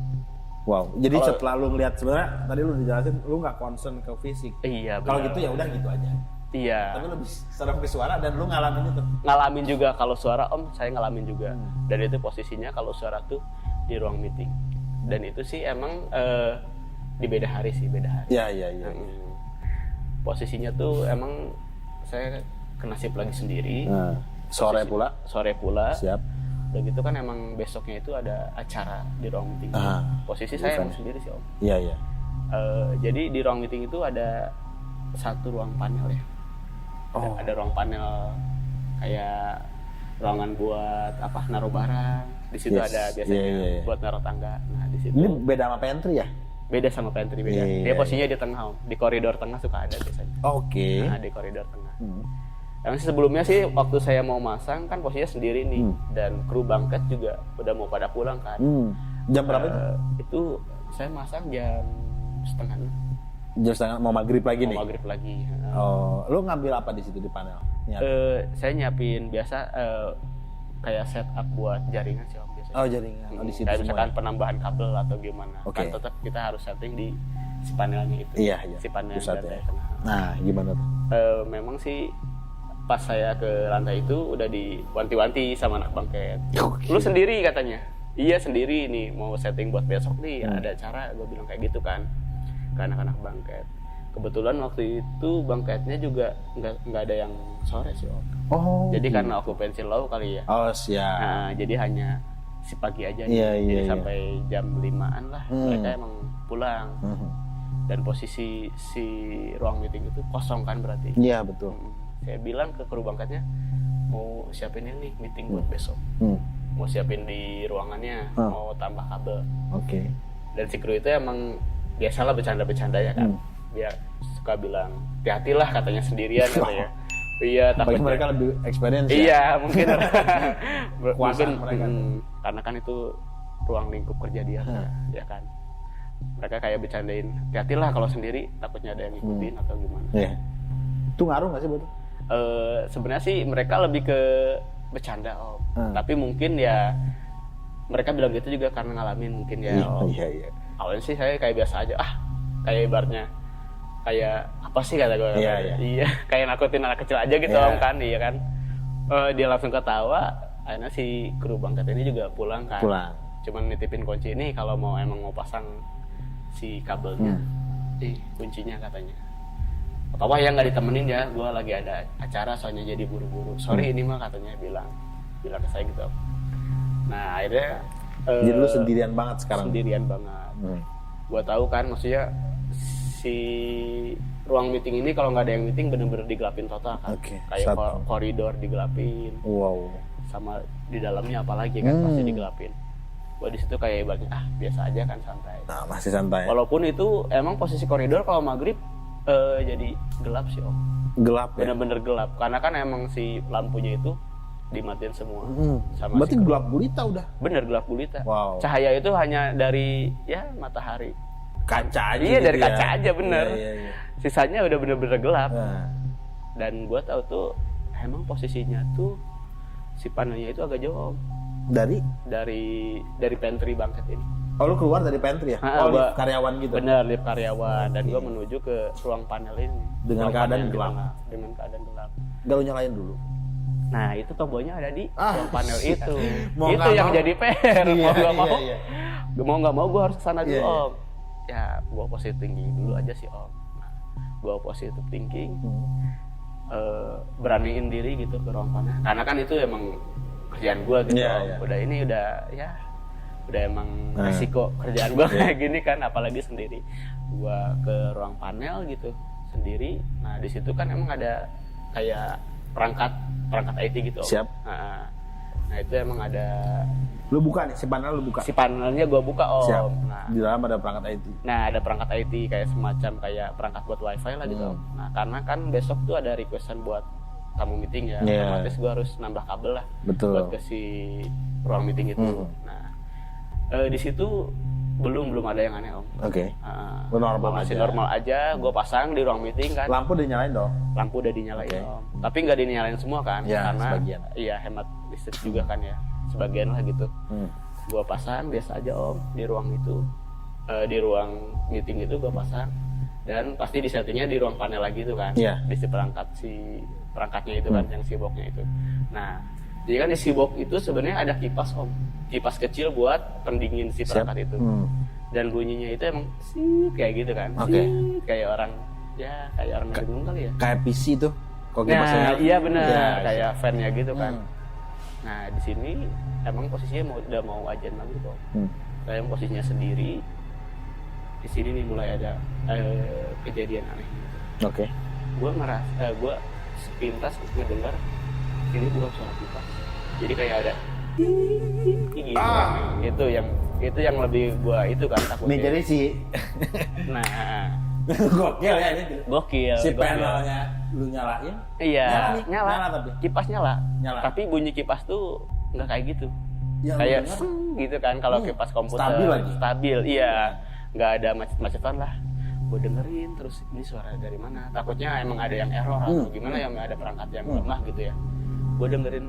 Wow. Jadi Kalau- setelah lu ngeliat, sebenarnya tadi lu dijelasin lu nggak concern ke fisik. Iya Kalau benar. gitu ya udah gitu aja. Iya. Tapi lu lebih serem ke suara dan lu ngalamin itu. Ngalamin juga kalau suara Om, saya ngalamin juga. Dan itu posisinya kalau suara tuh di ruang meeting. Dan itu sih emang di beda hari sih, beda hari. Iya. Posisinya tuh emang saya kena shift lagi sendiri. Nah, sore pula. Sore pula. Siap. Udah gitu kan emang besoknya itu ada acara di ruang meeting. Posisi saya bukan. emang sendiri sih Om. Iya. Jadi di ruang meeting itu ada satu ruang panel ya. Oh. Ada ruang panel kayak ruangan buat apa, naruh barang. Di situ Yes. ada biasanya Iya. buat naruh tangga. Nah di situ Ini beda sama pantry ya? beda sama pantry, beda. Iya, Dia posisinya di tengah Om. Di koridor tengah suka ada biasanya. Oke. Nah di koridor tengah. Yang sebelumnya sih waktu saya mau masang kan posisinya sendiri nih, dan kru bangket juga udah mau pada pulang kan. Jam berapa itu? Itu saya masang jam setengah 6. Jam setengah mau maghrib lagi nih. Mau maghrib lagi. Oh, lu ngambil apa di situ di panel? Saya nyiapin biasa kayak setup buat jaringan sih Om biasanya. Oh, jaringan. Oh, di situ Kayak semua. misalkan penambahan kabel atau gimana. Oke. Kan tetap kita harus setting di si panelnya itu. Iya. Si panel Pusat lantai ya. tengah. Nah, gimana tuh? Memang sih pas saya ke lantai itu udah diwanti-wanti sama anak bangket. Oke. Lu sendiri katanya. Iya sendiri nih, mau setting buat besok nih ada acara, gue bilang kayak gitu kan ke anak-anak bangket. Kebetulan waktu itu bangketnya juga nggak ada yang sore sih Om. Oh. Jadi karena okupansi low kali ya. Oh, siap. Nah, jadi hanya si pagi aja nih. Iya, Jadi iya. sampai jam 5-an lah mereka emang pulang. Dan posisi si ruang meeting itu kosong kan berarti. Iya, betul. Saya bilang ke kru bangketnya mau siapin ini meeting buat besok. Mau siapin di ruangannya, mau tambah kabel. Oke. Dan si kru itu emang biasalah bercanda-bercanda ya kan. Dia suka bilang, hati-hatilah katanya sendirian katanya. Iya, Bagi takutnya. mereka lebih experience ya. Iya, mungkin. Kuasa mungkin mereka. karena kan itu ruang lingkup kerja dia ya kan. Mereka kayak bercandain, hati-hatilah kalau sendiri takutnya ada yang ngikutin atau gimana. Iya. Itu ngaruh nggak sih buat lu? Sebenarnya sih mereka lebih ke bercanda Om. Tapi mungkin ya mereka bilang gitu juga karena ngalamin mungkin ya Om. Iya. Awalnya sih saya kayak biasa aja, kayak ibaratnya kayak apa sih kata gue? Iya, kayak nakutin anak kecil aja gitu Om kan, iya kan. Dia langsung ketawa, akhirnya si kru bangket ini juga pulang kan. Cuman nitipin kunci ini kalau emang mau pasang si kabelnya, kuncinya katanya. Apa ya nggak ditemenin ya, gue lagi ada acara soalnya jadi buru-buru. Sorry ini mah katanya bilang ke saya gitu. Nah akhirnya jadi lu sendirian banget sekarang. Sendirian banget. Gue tahu kan maksudnya si ruang meeting ini kalau nggak ada yang meeting bener-bener digelapin total kan. Kayak koridor digelapin. Wow. Sama di dalamnya apalagi kan pasti digelapin. Gue di situ kayak ibaratnya biasa aja kan, santai. Nah, masih santai. Walaupun itu emang posisi koridor kalau maghrib jadi gelap sih Om. Gelap ya? Bener-bener gelap. Karena kan emang si lampunya itu dimatiin semua. Sama berarti gelap gulita udah? Bener gelap gulita. Wow. Cahaya itu hanya dari matahari. Kaca aja. Iya gitu dari ya? kaca aja bener. Iya. Sisanya udah bener-bener gelap. Nah. Dan gue tahu tuh emang posisinya tuh si panelnya itu agak jauh Om. Dari? dari pantry bangket ini. Oh lu keluar dari pantry ya? Ah, lift karyawan gitu? Bener, lift karyawan. Dan gue menuju ke ruang panel ini. Dengan Ruang keadaan panel gelap? Dengan keadaan gelap. Gak lu nyalain dulu? Nah itu tombolnya ada di ruang panel itu. Mau Itu nggak yang mau. jadi PR. Mau nggak mau, Iya. mau nggak mau gue harus kesana dulu Iya, iya. Om. Ya gue positive thinking dulu aja sih Om. Nah, gue positive thinking, beraniin diri gitu ke ruang panel. Karena kan itu emang kerjaan gue gitu Iya, Om. iya. Udah ini udah emang resiko kerjaan gue kayak gini kan, apalagi sendiri. Gue ke ruang panel gitu sendiri. Nah di situ kan emang ada kayak perangkat IT gitu Om. Siap. Nah itu emang ada Lu buka nih, si panel lu buka? si panelnya gue buka Om. Siap. Nah, Di dalam ada perangkat IT? nah ada perangkat IT kayak semacam kayak perangkat buat wifi lah gitu Om. Nah karena kan besok tuh ada requestan buat tamu meeting ya, Yeah. otomatis gue harus nambah kabel lah Betul. buat ke si ruang meeting itu. Nah di situ belum ada yang aneh Om. Oke. Gua Normal masih aja. normal aja, gue pasang di ruang meeting kan. Lampu udah nyalain dong? Lampu udah dinyalain Oke. Om. Tapi nggak dinyalain semua kan, Ya, karena sebagian. iya hemat listrik juga kan ya, sebagian lah gitu. Gue pasang biasa aja Om di ruang itu, di ruang meeting itu gue pasang, dan pasti disettingnya di ruang panel lagi itu kan, Iya. di si perangkatnya itu kan, yang si boxnya itu. Nah jadi kan di si box itu sebenarnya ada kipas Om, kipas kecil buat pendingin si perangkat itu. Dan bunyinya itu emang sih kayak gitu kan, Oke. sih kayak orang dengung kali ya. Kayak PC tuh? Kok Nah, iya benar, Iya, kayak fan-nya gitu kan. Nah, di sini emang posisinya udah mau ajan maghrib kok. Saya posisinya sendiri. Di sini nih mulai ada kejadian aneh gitu. Oke. Gue sepintas ngedengar ini bukan suara kipas. Jadi kayak ada gitu. Itu yang lebih gua itu kan takutnya. Nih jadi si Nah, gokil ya ini. gokil. Si gokil. panelnya lu nyalain? Iya, Nyala nyala. tapi? Kipas nyala. Nyala. Tapi bunyi kipas tuh nggak kayak gitu. Yang lu Kayak dengar? seng gitu kan kalau kipas komputer. Stabil lagi? Stabil, iya. Nggak ada macet-macetan lah. Gue dengerin terus ini suara dari mana. Takutnya emang ada yang error atau gimana, yang ada perangkat yang lemah gitu ya. Gue dengerin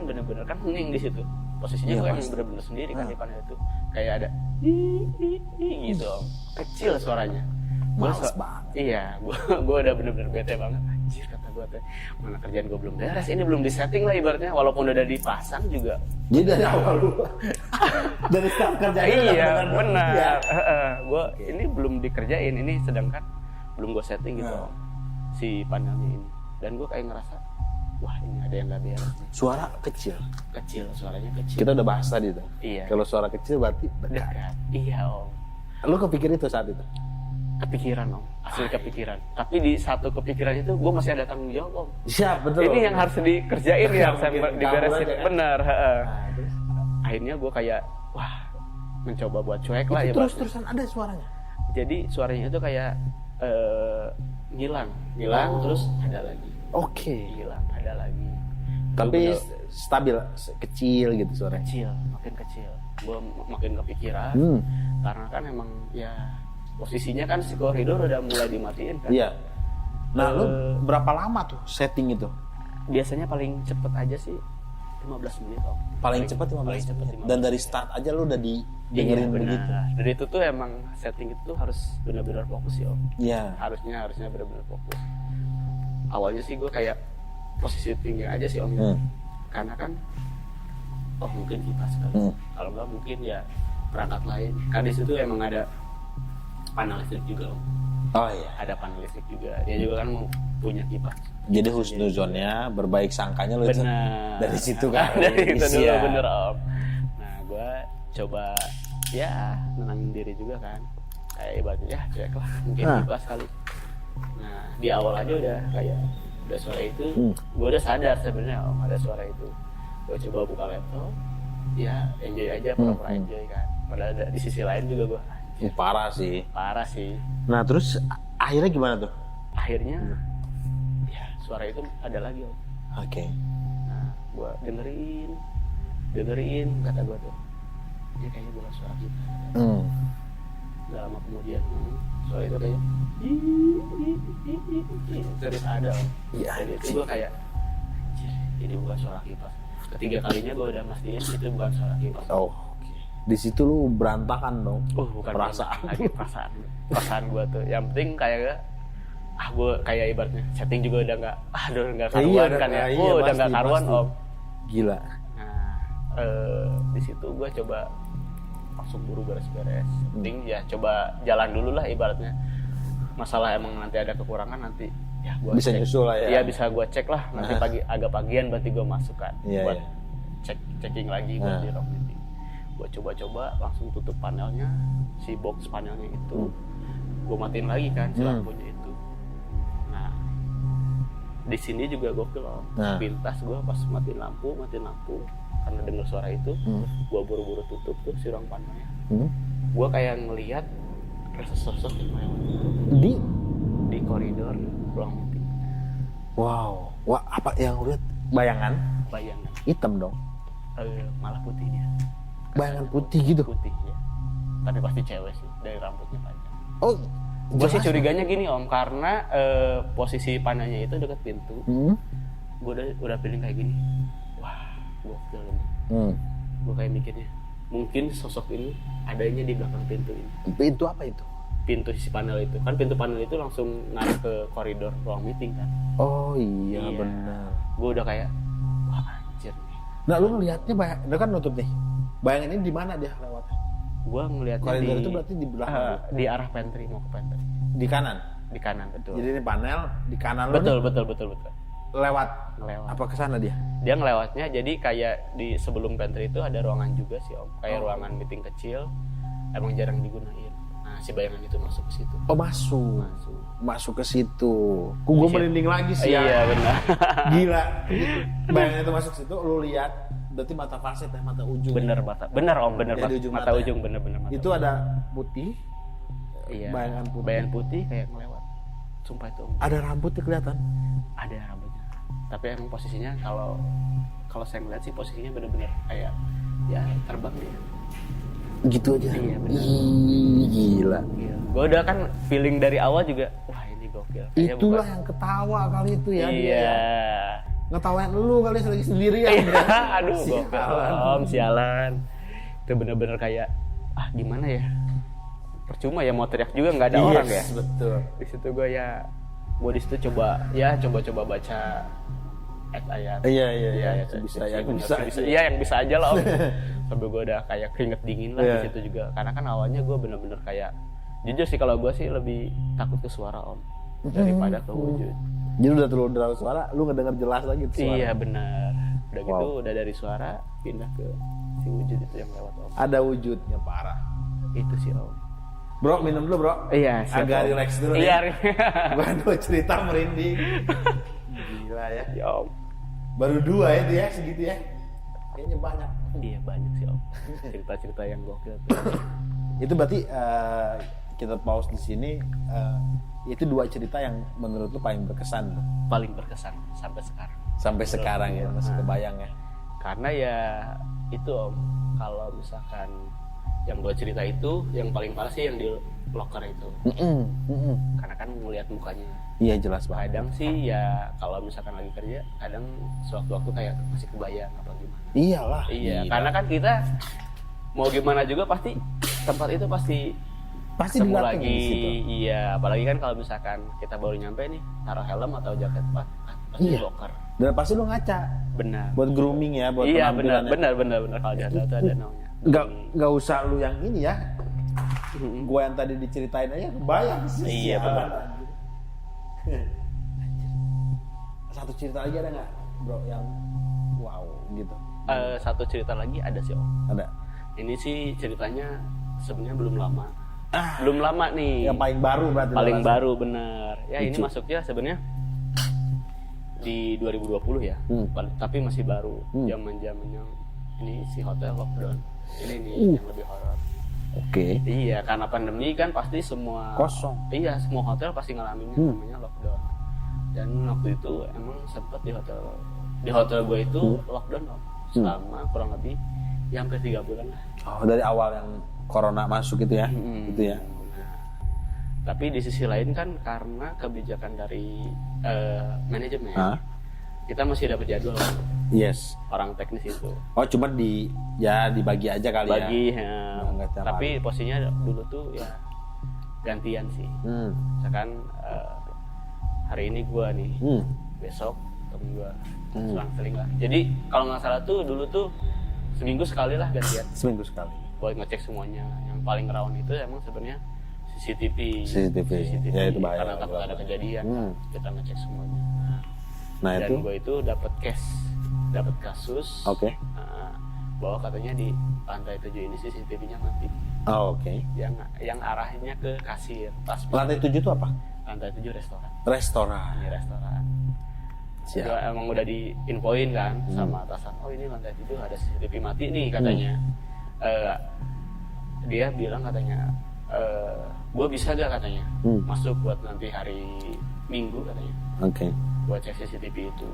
bener-bener kan hening di situ. Posisinya Iya, gue emang pasti. bener-bener sendiri kan di panel itu. Kayak ada gitu, Om. Kecil suaranya. Males banget. Iya, gue udah bener-bener bete banget. Anjir kata gue teh, mana kerjaan gue belum beres, ini belum disetting lah ibaratnya, walaupun udah dipasang juga. Jadi dari awal lu dari start kerjanya Iya, udah benar. Iya. Gue ini belum dikerjain, ini sedangkan belum gue setting gitu Nah. si panelnya ini. Dan gue kayak ngerasa, wah ini ada yang nggak beres nih. Suara kecil. Kecil, suaranya kecil. Kita udah bahas tadi tuh. Iya. Kalau suara kecil berarti dekat. Dekat. Iya Om. Lu kepikir itu saat itu? Kepikiran Om, asli kepikiran. Tapi di satu kepikiran itu gue masih ada tanggung jawab Om. Siap, betul. Ini yang harus dikerjain nih, harus Mungkin diberesin. kabur aja, kan? Bener. Nah, terus? Akhirnya gue kayak, wah mencoba buat cuek lah ya. Itu terus-terusan ada suaranya? Jadi suaranya itu kayak ngilang terus ada lagi, Oke. hilang ada lagi. Tapi Gua stabil, kecil gitu suaranya. kecil, makin kecil. Gue makin kepikiran karena kan emang ya posisinya kan si koridor udah mulai dimatiin kan. Iya. Nah, lu berapa lama tuh setting itu? Biasanya paling cepet aja sih 15 menit Om. Paling cepat 15 paling cepet menit. 15 Dan dari start aja lu udah Iya dengerin benar. begitu. Dari itu tuh emang setting itu harus benar-benar fokus ya Om. Iya. Harusnya benar-benar fokus. Awalnya sih gue kayak posisi tinggi aja sih Om. Karena kan mungkin kipas kali. Kalau nggak mungkin ya perangkat lain. Kan di situ emang ada panel listrik juga Om. Oh iya. Ada panel listrik juga. Dia juga kan mau punya kipas. Jadi husnuzonnya, berbaik sangkanya lu itu Benar. dari situ kan. Dari itu dulu Iya. bener Om. Nah gue coba ya nenangin diri juga kan. Kayak ibaratnya ya cuek lah, mungkin kipas kali. Nah di awal aja udah kayak udah suara itu, gue udah sadar sebenarnya Om ada suara itu. Gue coba buka laptop, ya enjoy aja, pura-pura enjoy kan. Padahal di sisi lain juga gue Parah sih. parah sih. Nah, terus akhirnya gimana tuh? Akhirnya ya suara itu ada lagi Om. Oke. Nah, gue dengerin kata gue tuh, ya kayaknya bukan suara kita. Gak lama kemudian, suara itu kayak terus ada. Iya. Jadi itu gue kayak, ini bukan suara kipas. Ketiga kalinya gue udah mastiin itu bukan suara kipas. Oh, di situ lu berantakan dong. Bukan perasaan. lagi perasaan gue tuh. Yang penting kayak gue kayak ibaratnya setting juga udah nggak karuan kan ya. Udah nggak karuan om. Gila. Nah, di situ gue coba langsung buru beres-beres. Penting ya coba jalan dulu lah ibaratnya. Masalah emang nanti ada kekurangan nanti ya gua bisa cek. nyusul lah ya. Iya bisa gue cek lah nanti agak pagian berarti gue masukkan buat checking lagi buat di ROM meeting. Gue coba langsung tutup panelnya, si box panelnya itu gue matiin lagi kan si lampunya itu. Nah di sini juga gokil om. Pintas gue pas matiin lampu karena dengar suara itu gue buru-buru tutup tuh si ruang panelnya. Gue kayak ngelihat ada sosok yang lewat di koridor ruang meeting. Wow, wah apa yang lu lihat? Bayangan hitam dong. Malah putih dia. Bayangan putih gitu. Putih ya. Tapi pasti cewek sih dari rambutnya panjang. Oh, gue sih curiganya gini om karena posisi panahnya itu dekat pintu. Gue udah feeling kayak gini. Wah, gokil ini. Gue kayak mikirnya mungkin sosok ini adanya di belakang pintu ini. Pintu apa itu? Pintu sisi panel itu kan, pintu panel itu langsung ngarah ke koridor ruang meeting kan. Oh iya. Benar. Gue udah kayak wah anjir nih. Nah lu ngelihatnya lu kan nutup nih. Bayangan ini di mana dia lewatnya? Gue ngelihatnya koridor itu berarti di belakang. Di arah pantry, mau ke pantry. Di kanan. Di kanan betul. Jadi ini panel di kanan betul, lu. Betul. Lewat. Ngelewat. Apa ke sana dia? Dia ngelewatnya jadi kayak di sebelum pantry itu ada ruangan juga sih om. Kayak ruangan meeting kecil. Emang jarang digunain. Nah si bayangan itu masuk ke situ. Oh masuk ke situ. Gue merinding lagi sih. Iya benar. Gila. Bayangan itu masuk situ, lu lihat berarti mata faset ya, mata ujung. Bener om, bener ya, mata ujung bener. Itu ada putih. Iya. Bayangan putih kayak ngelewat. Sumpah itu om. Ada rambutnya kelihatan. Ada rambutnya. Tapi emang posisinya kalau saya ngeliat sih posisinya bener-bener kayak ya terbang dia. Gitu aja. Iya benar. Gila. Gue udah kan feeling dari awal juga, wah ini gokil. Kayak itulah yang ketawa kali itu ya. Iya. Ngetawain lu kali lagi sendirian. Aduh gokil. Sialan. Itu bener-bener kayak gimana ya? Percuma ya mau teriak juga nggak ada orang ya. Betul. Di situ gue di situ coba baca ayat. Iya. Bisa. Iya yang bisa aja lah om. Sampai gue udah kayak keringet dingin lah di situ juga. Karena kan awalnya gue bener-bener kayak jujur sih kalau gue sih lebih takut ke suara om daripada ke wujud. Jadi udah terlalu suara, lu ngedenger jelas lagi tuh suara. Iya benar. Udah gitu udah dari suara pindah ke si wujud itu yang lewat om. Ada wujudnya parah. Itu sih om. Bro minum dulu bro. Iya. Agak relax dulu nih. Iya. Waduh cerita merinding. Gila ya. Ya om. Baru 2 ya itu ya segitu ya. Kayaknya banyak. Iya banyak sih om. Cerita-cerita yang gokil tuh. Itu berarti kita pause di sini. Itu 2 cerita yang menurut lu paling berkesan. Paling berkesan sampai sekarang. Sampai sekarang ya masih kebayang ya. Karena ya itu om. Kalau misalkan yang 2 cerita itu yang paling parah sih yang di locker itu. Karena kan ngelihat mukanya. Iya jelas banget. Kadang sih ya kalau misalkan lagi kerja, kadang sewaktu-waktu kayak masih kebayang apa gimana. Iyalah. Iya, karena kan kita mau gimana juga pasti tempat itu pasti ketemu lagi. Iya, apalagi kan kalau misalkan kita baru nyampe nih, taruh helm atau jaket pasti locker. Dan pasti lu ngaca. Benar. Buat grooming ya, buat iya, penampilan. Iya, benar kalau di hotel itu ada namanya. Enggak usah lu yang ini ya. Gua yang tadi diceritain aja kebayang sih. Iya, benar. Satu cerita lagi ada nggak bro yang wow gitu? Satu cerita lagi ada sih om. Ada. Ini sih ceritanya sebenarnya belum lama. Belum lama nih. Yang paling baru berarti. Paling baru bener. Ya ini masuknya sebenarnya di 2020 ya. Tapi masih baru. Zaman-zamannya ini si hotel lockdown. Ini nih yang lebih horor. Oke. Iya, karena pandemi kan pasti semua kosong. Iya, semua hotel pasti ngalamin namanya lockdown. Dan waktu itu emang sempat di hotel gue itu lockdown selama kurang lebih ya hampir 3 bulan lah. Oh, dari awal yang corona masuk gitu ya. Gitu ya. Nah, tapi di sisi lain kan karena kebijakan dari manajemen kita masih dapat jadwal Yes. orang teknis itu Oh, cuma dibagi aja kali bagi ya. Nggak tiap tapi posisinya dulu tuh ya gantian sih. Misalkan hari ini gua nih, besok temen gua, selang-seling lah. Jadi kalau nggak salah tuh dulu tuh seminggu sekali lah gantian. Seminggu sekali. Buat ngecek semuanya. Yang paling rawan itu emang sebenarnya CCTV. Ya itu bahaya. Karena takut ada kejadian, kita ngecek semuanya. Nah Dan itu. gue itu dapat kasus. Oke. Bahwa katanya di lantai 7 ini CCTV-nya mati. Oh, oke. Yang arahnya ke kasir. Pas Lantai 7 itu apa? lantai 7 restoran. Restoran. Ini restoran. Siap. Gua emang udah diinfoin kan sama atasan. Oh ini lantai 7 ada CCTV mati nih katanya. Dia bilang katanya, gue bisa gak katanya masuk buat nanti hari Minggu katanya. Oke. Buat cek CCTV itu.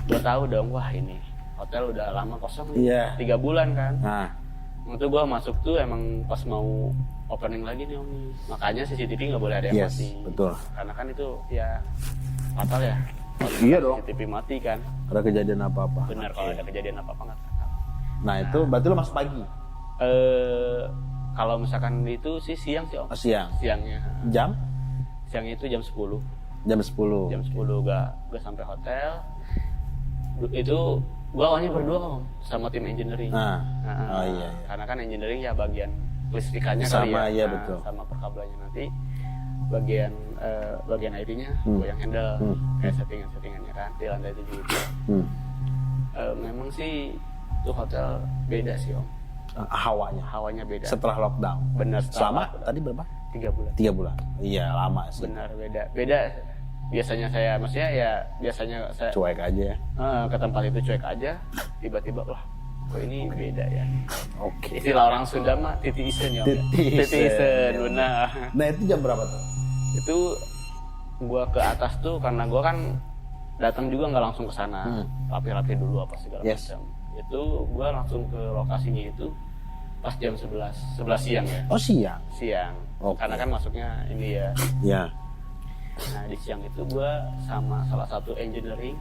Gue tahu dong, wah ini hotel udah lama kosong nih. Iya. 3 bulan kan. Nah, Waktu gue masuk tuh emang pas mau opening lagi nih Om. Makanya CCTV nggak boleh ada yang yes, mati. betul. Karena kan itu ya fatal ya. Iya dong. CCTV mati kan. Ada kejadian apa-apa. Benar, kalau ada kejadian apa-apa nggak tahu. Nah, itu berarti lo masuk pagi? Kalau misalkan itu sih siang sih Om. Oh, siang. Siangnya. Jam? Siangnya itu jam 10. Jam 10. Jam 10 gak sampai hotel. Itu gua awalnya berdua Om sama tim engineering. Oh iya. Karena kan engineering ya bagian listrikannya Sama, kali ya. iya, betul. Sama perkabelannya nanti bagian IT-nya gua yang handle kayak settingannya kan di lantai 7 itu. Memang sih itu hotel beda sih Om. Hawanya beda. Setelah lockdown. Benar. Selama tadi berapa? 3 bulan. 3 bulan. Iya, lama sih. Benar, beda. Biasanya saya Cuek aja ya. Ke tempat itu cuek aja, tiba-tiba wah kok ini beda ya. Oke. Istilah orang Sunda mah titiisen ya. Titiisen. Benar. Nah, itu jam berapa tuh? Itu gua ke atas tuh karena gua kan datang juga nggak langsung ke sana, rapi-rapi dulu apa segala macam. Itu gua langsung ke lokasinya itu pas jam 11 siang ya. Oh, siang. Siang. Karena kan masuknya ini ya. Ya. Nah di siang itu gue sama salah satu engineering,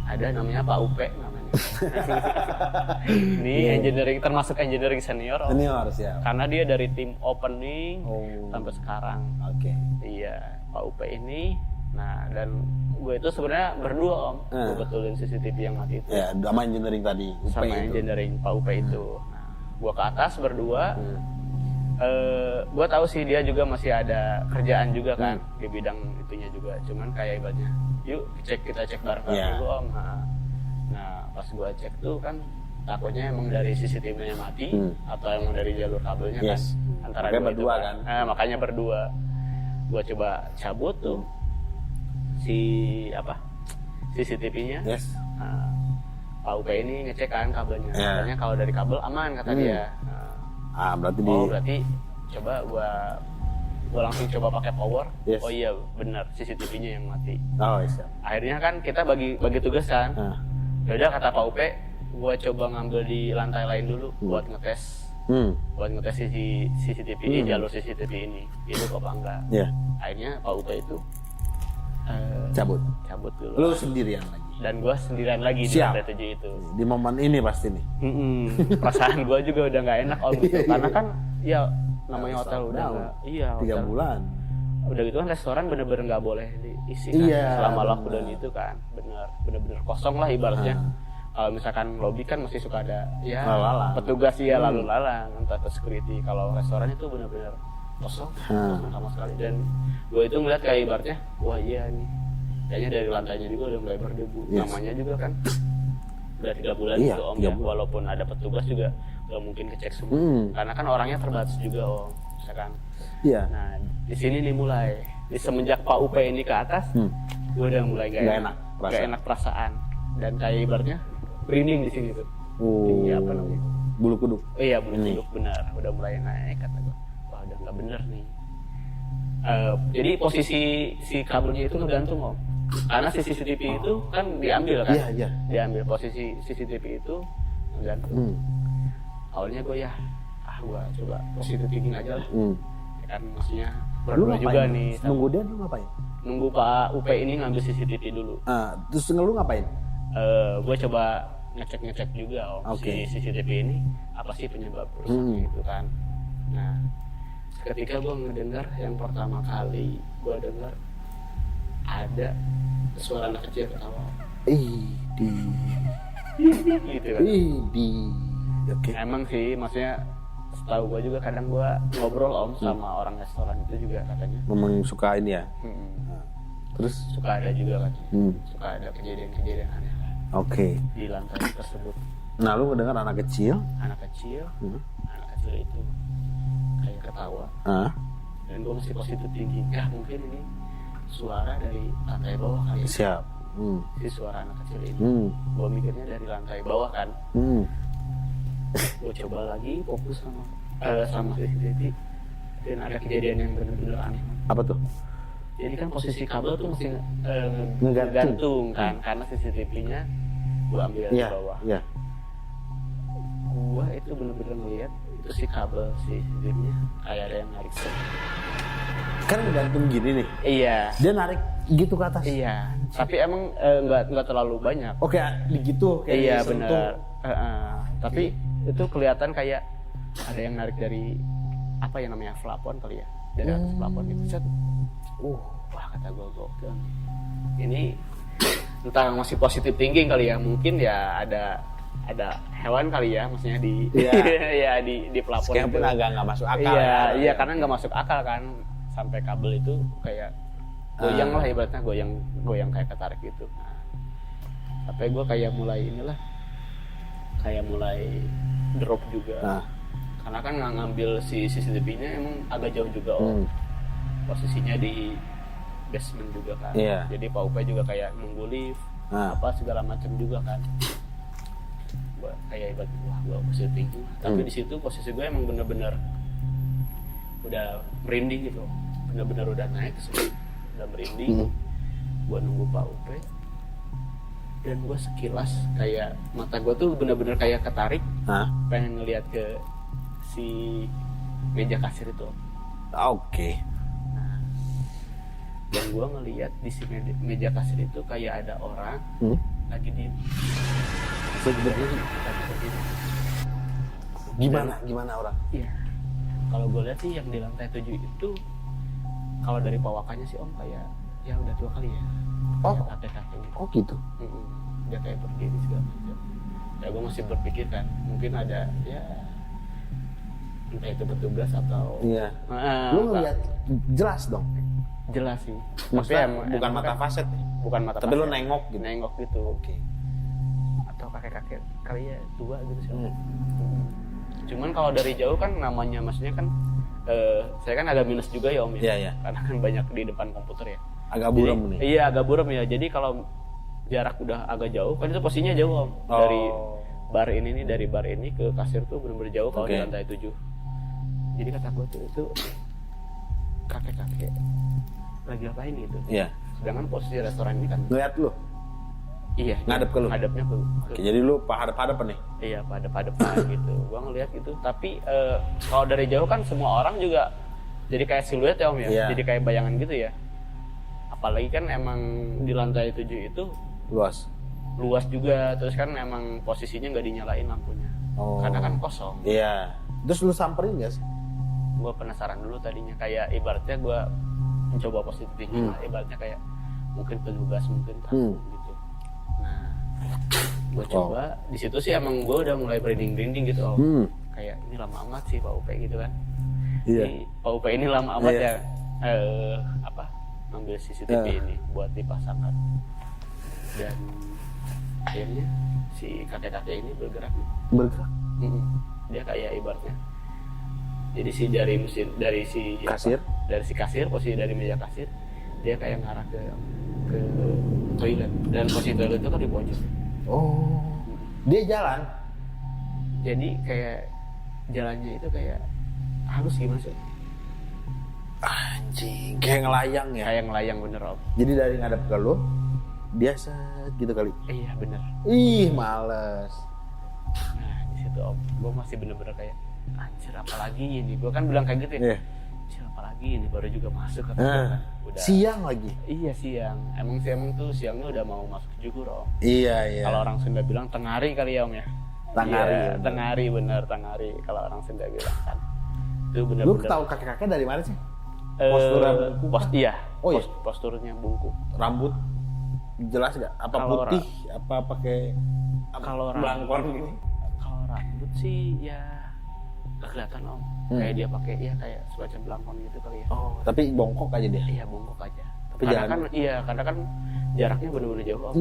ada namanya Pak Upe namanya. Ini engineering termasuk engineering senior. Senior siap. Karena dia dari tim opening sampai sekarang. Oke. Iya Pak Upe ini. Nah dan gue itu sebenarnya berdua Om, gue betulin CCTV yang mati itu. Ya, sama engineering tadi. Sama engineering Pak Upe itu. Nah gue ke atas berdua. Gue tahu sih dia juga masih ada kerjaan juga kan di bidang itunya juga, cuman kayak ibaratnya yuk kita cek bareng-bareng dulu Om. Nah pas gue cek tuh kan takutnya emang dari CCTV-nya mati atau emang dari jalur kabelnya kan antara dua berdua itu, kan. Makanya berdua gue coba cabut tuh CCTV-nya. Pak UP ini ngecek kan kabelnya, katanya kalau dari kabel aman kata dia. Berarti coba gua langsung coba pakai power. Oh iya benar CCTV-nya yang mati. Akhirnya kan kita bagi tugas kan. Yaudah kata Pak UP, gua coba ngambil di lantai lain dulu buat ngetes. Buat ngetes CCTV jalur CCTV ini. Itu kok apa enggak? Akhirnya Pak UP itu cabut dulu. Lu sendirian lagi. Dan gue sendirian lagi di lantai 7 itu. Di momen ini pasti nih. Perasaan gue juga udah nggak enak Om gitu. Karena kan ya namanya hotel udah nggak. Iya. 3 bulan. Udah gitu kan restoran bener-bener nggak boleh diisi kan. Selama lockdown itu kan. Bener-bener kosong lah ibaratnya. Kalau misalkan lobby kan masih suka ada ya petugas ya lalu lalang entah ke security. Kalau restoran itu bener-bener kosong sama sekali. Dan gue itu ngeliat kayak ibaratnya wah iya nih. Kayaknya dari lantainya juga udah mulai berdebu. Namanya juga kan udah 3 bulan gitu Om ya. Walaupun ada petugas juga gak mungkin kecek semua. Karena kan orangnya terbatas juga Om. Misalkan. Nah di sini nih mulai. Di semenjak Pak UP ini ke atas, gue udah mulai gak enak perasaan. Dan kayak ibaratnya merinding di sini tuh. Tinggi apa namanya? Bulu kuduk. Iya bulu kuduk benar. Udah mulai naik kata gue. Wah udah gak bener nih. Jadi posisi si kabelnya itu ngegantung Om. Karena CCTV itu kan diambil kan, diambil posisi CCTV itu ngegantung. Awalnya gue gue coba positive thinking aja lah. Kan maksudnya berdua juga nih. Nunggu dia lu ngapain? nunggu Pak UP ini ngambil CCTV dulu. Terus lu ngapain? Gue coba ngecek juga Oke. si CCTV ini apa sih penyebab rusaknya gitu kan. Nah, ketika gue ngedengar yang pertama kali gue dengar ada suara anak kecil ketawa. Gitu kan. Oke. Emang sih, maksudnya setahu gue juga kadang gue ngobrol sama orang restoran itu juga katanya. Memang suka ini ya. Terus Suka ada juga kan. Suka ada kejadian-kejadian aneh lah oke. di lantai tersebut. Nah, lu mendengar anak kecil? Anak kecil itu kayak ketawa. Dan gue masih positif tinggi. Mungkin ini suara dari lantai bawah kali. Siap. Si suara anak kecil ini. Gue mikirnya dari lantai bawah kan. Gue coba lagi fokus sama CCTV dan ada kejadian yang benar-benar aneh. Apa tuh? Jadi kan posisi kabel tuh masih Ngegantung. ngegantung kan, karena CCTV-nya gue ambil dari bawah. Iya. Gue itu benar-benar ngeliat itu si kabel si CCTV-nya kayak ada yang narik. Kan ngegantung gini nih. Iya. Dia narik gitu ke atas. Iya. Tapi emang nggak terlalu banyak. Oke, gitu kayak Iya disentuh. benar. Tapi itu kelihatan kayak ada yang narik dari apa yang namanya plafon kali ya, dari atas plafon gitu. Set. Wah kata gue gokil. Ini entah masih positif thinking kali ya, mungkin ya ada hewan kali ya, maksudnya di ya di plafon. Meskipun agak nggak masuk akal. Iya karena nggak masuk akal kan, sampai kabel itu kayak goyang lah ibaratnya goyang kayak ketarik gitu. Nah, tapi gue kayak mulai drop juga. Karena kan nggak ngambil si CCTV-nya emang agak jauh juga posisinya di basement juga kan. Jadi Pak Upe juga kayak nunggu lift apa segala macam juga kan. Gua kayak ibarat gua positif tinggi. Tapi di situ posisi gue emang bener-bener udah merinding gitu. Bener-bener udah naik udah merinding. Gua nunggu Pak Upe. Dan gue sekilas kayak mata gue tuh bener-bener kayak ketarik pengen ngeliat ke si meja kasir itu. Oke. Nah, dan gue ngeliat di si meja kasir itu kayak ada orang lagi diem. Gimana orang? Iya. Kalau gue lihat sih yang di lantai 7 itu, kalau dari pawakannya sih om kayak ya udah tua kali ya. Kakek-kakek gitu. Oh gitu. Dia kayak berdiri segala macam. Ya gue masih berpikir kan mungkin ada ya entah itu petugas atau Lu ngeliat jelas dong. jelas sih. Maksudnya Tapi bukan mata faset nih. bukan mata Tapi lu faset. nengok gitu. Nengok gitu. Oke. Atau kakek-kakek kali ya tua gitu sih. Cuman kalau dari jauh kan namanya maksudnya kan saya kan agak minus juga ya om ya. Iya. Karena kan banyak di depan komputer ya. Agak buram nih. Iya agak buram ya. Jadi kalau jarak udah agak jauh kan itu posisinya jauh om. Dari bar ini dari bar ini ke kasir tuh benar-benar jauh kalau di lantai 7. Jadi kata gue tuh itu kakek-kakek lagi ngapain gitu. Iya. Sedangkan posisi restoran ini kan Ngeliat lu. iya Ngadep ke lu. ngadepnya ke Oke, jadi lu hadap-hadapan nih. iya pada gitu. Gua ngeliat gitu. Tapi kalau dari jauh kan semua orang juga jadi kayak siluet ya om ya. Iya. Jadi kayak bayangan gitu ya. Apalagi kan emang di lantai 7 itu luas juga. Terus kan emang posisinya nggak dinyalain lampunya. Karena kan kosong. Iya. Terus lu samperin gak sih? Gue penasaran dulu tadinya, kayak ibaratnya gue mencoba positif thinking lah, ibaratnya kayak mungkin petugas mungkin takut gitu. Nah gue coba di situ sih emang gue udah mulai merinding gitu om. Kayak ini lama amat sih Pak Upe gitu kan. Ini Pak Upe ini lama amat ya ngambil CCTV ini buat dipasangkan. Dan akhirnya si kakek-kakek ini bergerak. Dia kayak ibaratnya jadi si dari si kasir posisi dari meja kasir dia kayak ngarah ke toilet, dan posisi toilet itu kan di pojok. Dia jalan. Jadi kayak jalannya itu kayak halus gimana sih? Anjing, kayak ngelayang ya. Kayak ngelayang bener om. Jadi dari ngadep ke lu dia set gitu kali. Iya bener. Ih, males. Nah di situ om, gue masih bener-bener kayak anjir apalagi ini. Gue kan bilang kayak gitu ya. Anjir apalagi pagi ini baru juga masuk kata Nah, gua kan. Udah siang lagi. iya siang. Emang tuh siangnya udah mau masuk juhur Om. Iya. Kalau orang Sunda bilang tengari kali ya Om ya. Tengari, Iya, bener. tengari bener tengari kalau orang Sunda bilang kan. Itu Lu bener-bener. tahu kakek-kakek dari mana sih? Eh, posturnya bungkuk kah? iya. Oh, iya? Posturnya bungkuk. Rambut jelas gak? Apa Kalau putih? Apa pakai Kalau belangkon gini? Kalau rambut sih ya gak kelihatan Om. Kayak dia pakai ya kayak semacam belangkon gitu kali ya. Oh, tapi bongkok aja dia. Iya bongkok aja. Tapi Karena jangan- kan karena kan jaraknya bener-bener jauh Om.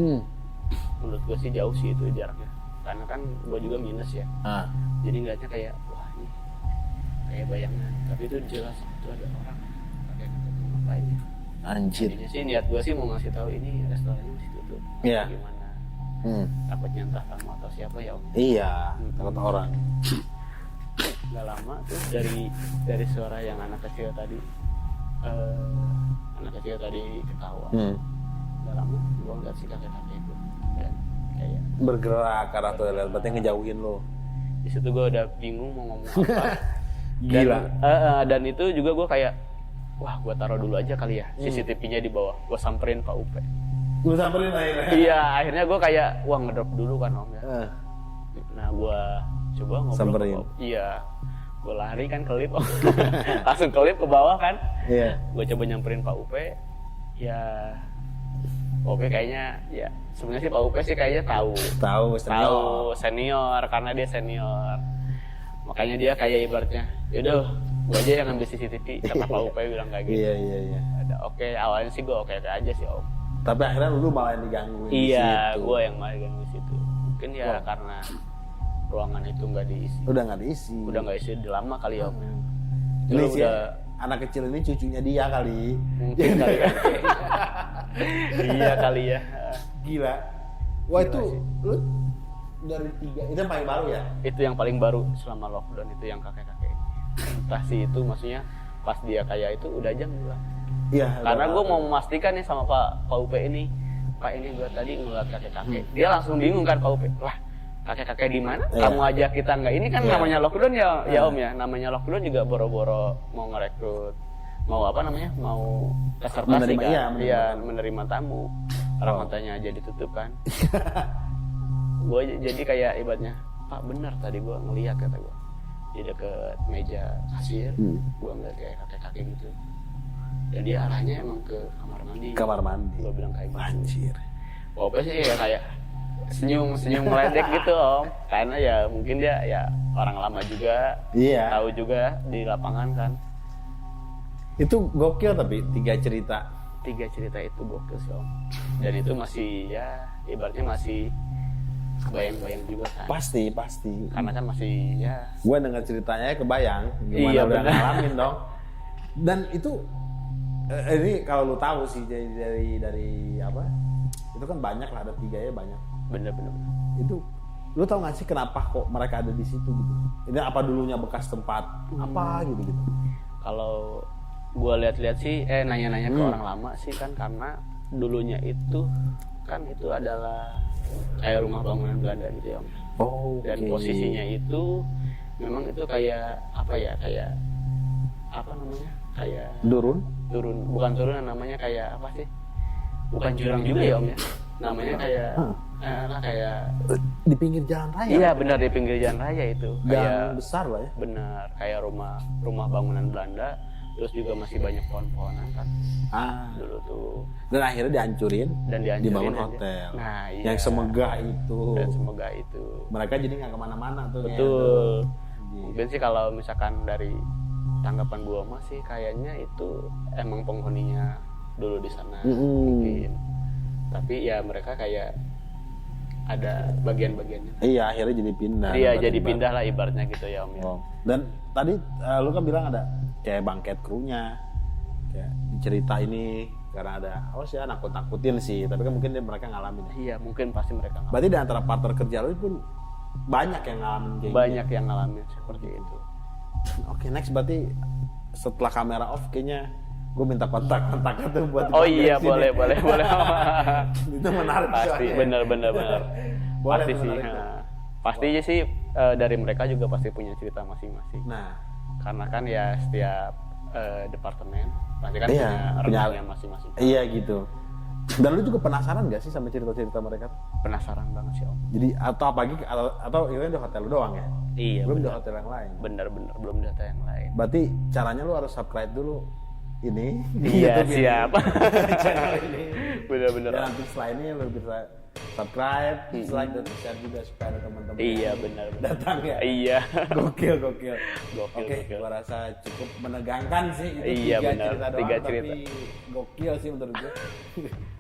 Menurut gue sih jauh sih itu jaraknya. Karena kan gue juga minus ya. Ah. Jadi ngeliatnya kayak wah ini kayak bayangan. Tapi itu jelas itu ada orang pakai ngapain ya. Anjir. Jadinya sih niat gue sih mau ngasih tahu ini restorannya masih tutup. Iya. Gimana? Hmm. Takutnya entah kamu atau siapa ya Om. Iya, takut orang. Gak lama tuh dari suara yang anak kecil tadi ketawa. Gak lama gue ngeliat si kakek-kakek itu dan kayak Bergerak ke arah toilet, berarti ngejauhin lo. di situ gue udah bingung mau ngomong apa. Gila. Dan itu juga gue kayak wah gue taruh dulu aja kali ya CCTV-nya di bawah. Gue samperin Pak Upe. Lu samperin akhirnya. Iya akhirnya gue kayak wah ngedrop dulu kan Om ya. Nah gue coba ngobrol Samperin. ke Om. Iya gue lari kan ke lift Om. Langsung ke lift ke bawah kan. Iya. Gue coba nyamperin Pak Upe. Ya Pak Upe kayaknya ya sebenarnya sih Pak Upe sih kayaknya tahu senior karena dia senior. Makanya dia kayak ibaratnya yaudah gue aja yang ngambil CCTV kata Pak Upe bilang kayak gitu. Iya. Ada oke awalnya sih gue oke aja sih Om. Tapi akhirnya lu malah yang digangguin. di Iya situ. gue yang malah di situ. Mungkin ya karena ruangan itu nggak diisi. Udah nggak diisi. Udah nggak isi udah lama kali ya Om. Ini Itu sih udah anak kecil ini cucunya dia kali. mungkin kali ya. Iya kali ya. Gila. Wah Gila itu sih. lu dari 3 itu yang paling baru ya? Itu yang paling baru selama lockdown itu yang kakek-kakek. Entah sih itu maksudnya pas dia kayak itu udah aja enggak. Iya. Karena gue mau memastikan nih sama Pak Upe ini, Pak ini gue tadi ngeliat kakek-kakek. Dia langsung bingung kan Pak Upe. Lah kakek-kakek di mana? Iya. Kamu aja kita nggak ini kan Iya. namanya lockdown ya Om ya. Namanya lockdown juga boro-boro mau ngerekrut, mau apa namanya? Mau reservasi Menerima, kan? iya, Iya menerima tamu. Orang hotelnya aja ditutup kan. Gue jadi kayak ibaratnya Pak bener tadi gue ngeliat kata gue di deket meja kasir. Gue ngeliat kayak kakek-kakek gitu. Dan dia arahnya emang ke kamar mandi. Kamar mandi. Gue bilang kayak gitu. Anjir. Pokoknya sih ya kayak senyum meledek gitu Om. Karena ya mungkin dia ya orang lama juga. Iya. Tahu juga di lapangan kan. Itu gokil tapi 3 cerita. 3 cerita itu gokil sih Om. Dan itu masih ya ibaratnya masih kebayang-bayang juga kan. Pasti. Karena kan masih ya. Gue dengar ceritanya kebayang gimana Iya, udah benar. ngalamin dong. Dan itu ini kalau lu tahu sih dari apa? Itu kan banyak lah, ada 3 ya banyak. Bener. Itu lu tahu nggak sih kenapa kok mereka ada di situ gitu? Ini apa dulunya bekas tempat apa gitu? Kalau gue lihat-lihat sih nanya-nanya ke orang lama sih kan karena dulunya itu kan itu adalah kayak rumah bangunan Belanda gitu ya Om. Oh. Dan posisinya itu memang itu kayak apa ya kayak apa namanya kayak bukan turun namanya kayak apa sih bukan jurang juga ya Om ya namanya kayak kayak di pinggir jalan raya. iya benar di pinggir jalan raya itu Gang kayak besar lah ya. benar kayak rumah bangunan Belanda terus juga masih banyak pohon-pohonan kan dulu tuh Dan akhirnya dihancurin dan dibangun aja. hotel. Nah, iya. Yang semegah itu. Dan semoga itu Mereka jadi nggak kemana-mana tuh. betul Gitu. mungkin sih kalau misalkan dari tanggapan gua mah sih kayaknya itu emang penghuninya dulu di sana mungkin tapi ya mereka kayak ada bagian-bagiannya Iya, akhirnya jadi pindah. iya Tempat jadi tempat. pindah lah ibaratnya gitu ya Om ya. Oh. Dan tadi lu kan bilang ada kayak bangket krunya, kayak cerita ini karena ada sih nakut-nakutin sih, tapi kan mungkin mereka ngalamin. Iya mungkin pasti mereka ngalamin. Berarti di antara partner kerja lu pun banyak yang ngalamin kayak Banyak yang ngalamin seperti itu. Oke, next berarti setelah kamera off kayaknya gue minta kontak-kontaknya tuh buat Oh iya dipamerin boleh sini. boleh. Itu menarik Pasti soalnya. benar. Boleh Pasti tuh, sih. menarik tuh. Pasti aja sih dari mereka juga pasti punya cerita masing-masing. Nah, Karena kan ya setiap departemen pasti kan Iya, punya renangnya masing-masing. Iya gitu. Dan lu juga penasaran gak sih sama cerita-cerita mereka? Penasaran banget sih om. Jadi atau apalagi atau itu di hotel lu doang ya? Iya Belum di bener. hotel yang lain. Bener belum data yang lain. Berarti caranya lu harus subscribe dulu ini di Iya YouTube ini. siap. Channel ini. Bener-bener. Dan nanti setelah ini lu bisa subscribe, like dan share juga supaya ada teman-teman Iya yang bener. datang ya. Iya. Gokil. Gokil, Oke, gokil. gua rasa cukup menegangkan sih itu Iya, tiga benar. cerita doang, Tiga tapi cerita. gokil sih menurut gue.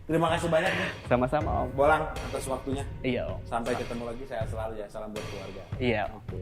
Terima kasih banyak nih Sama-sama om. Bolang atas waktunya. Iya om. Sampai ketemu lagi, saya selalu ya, salam buat keluarga. Iya om. Oke.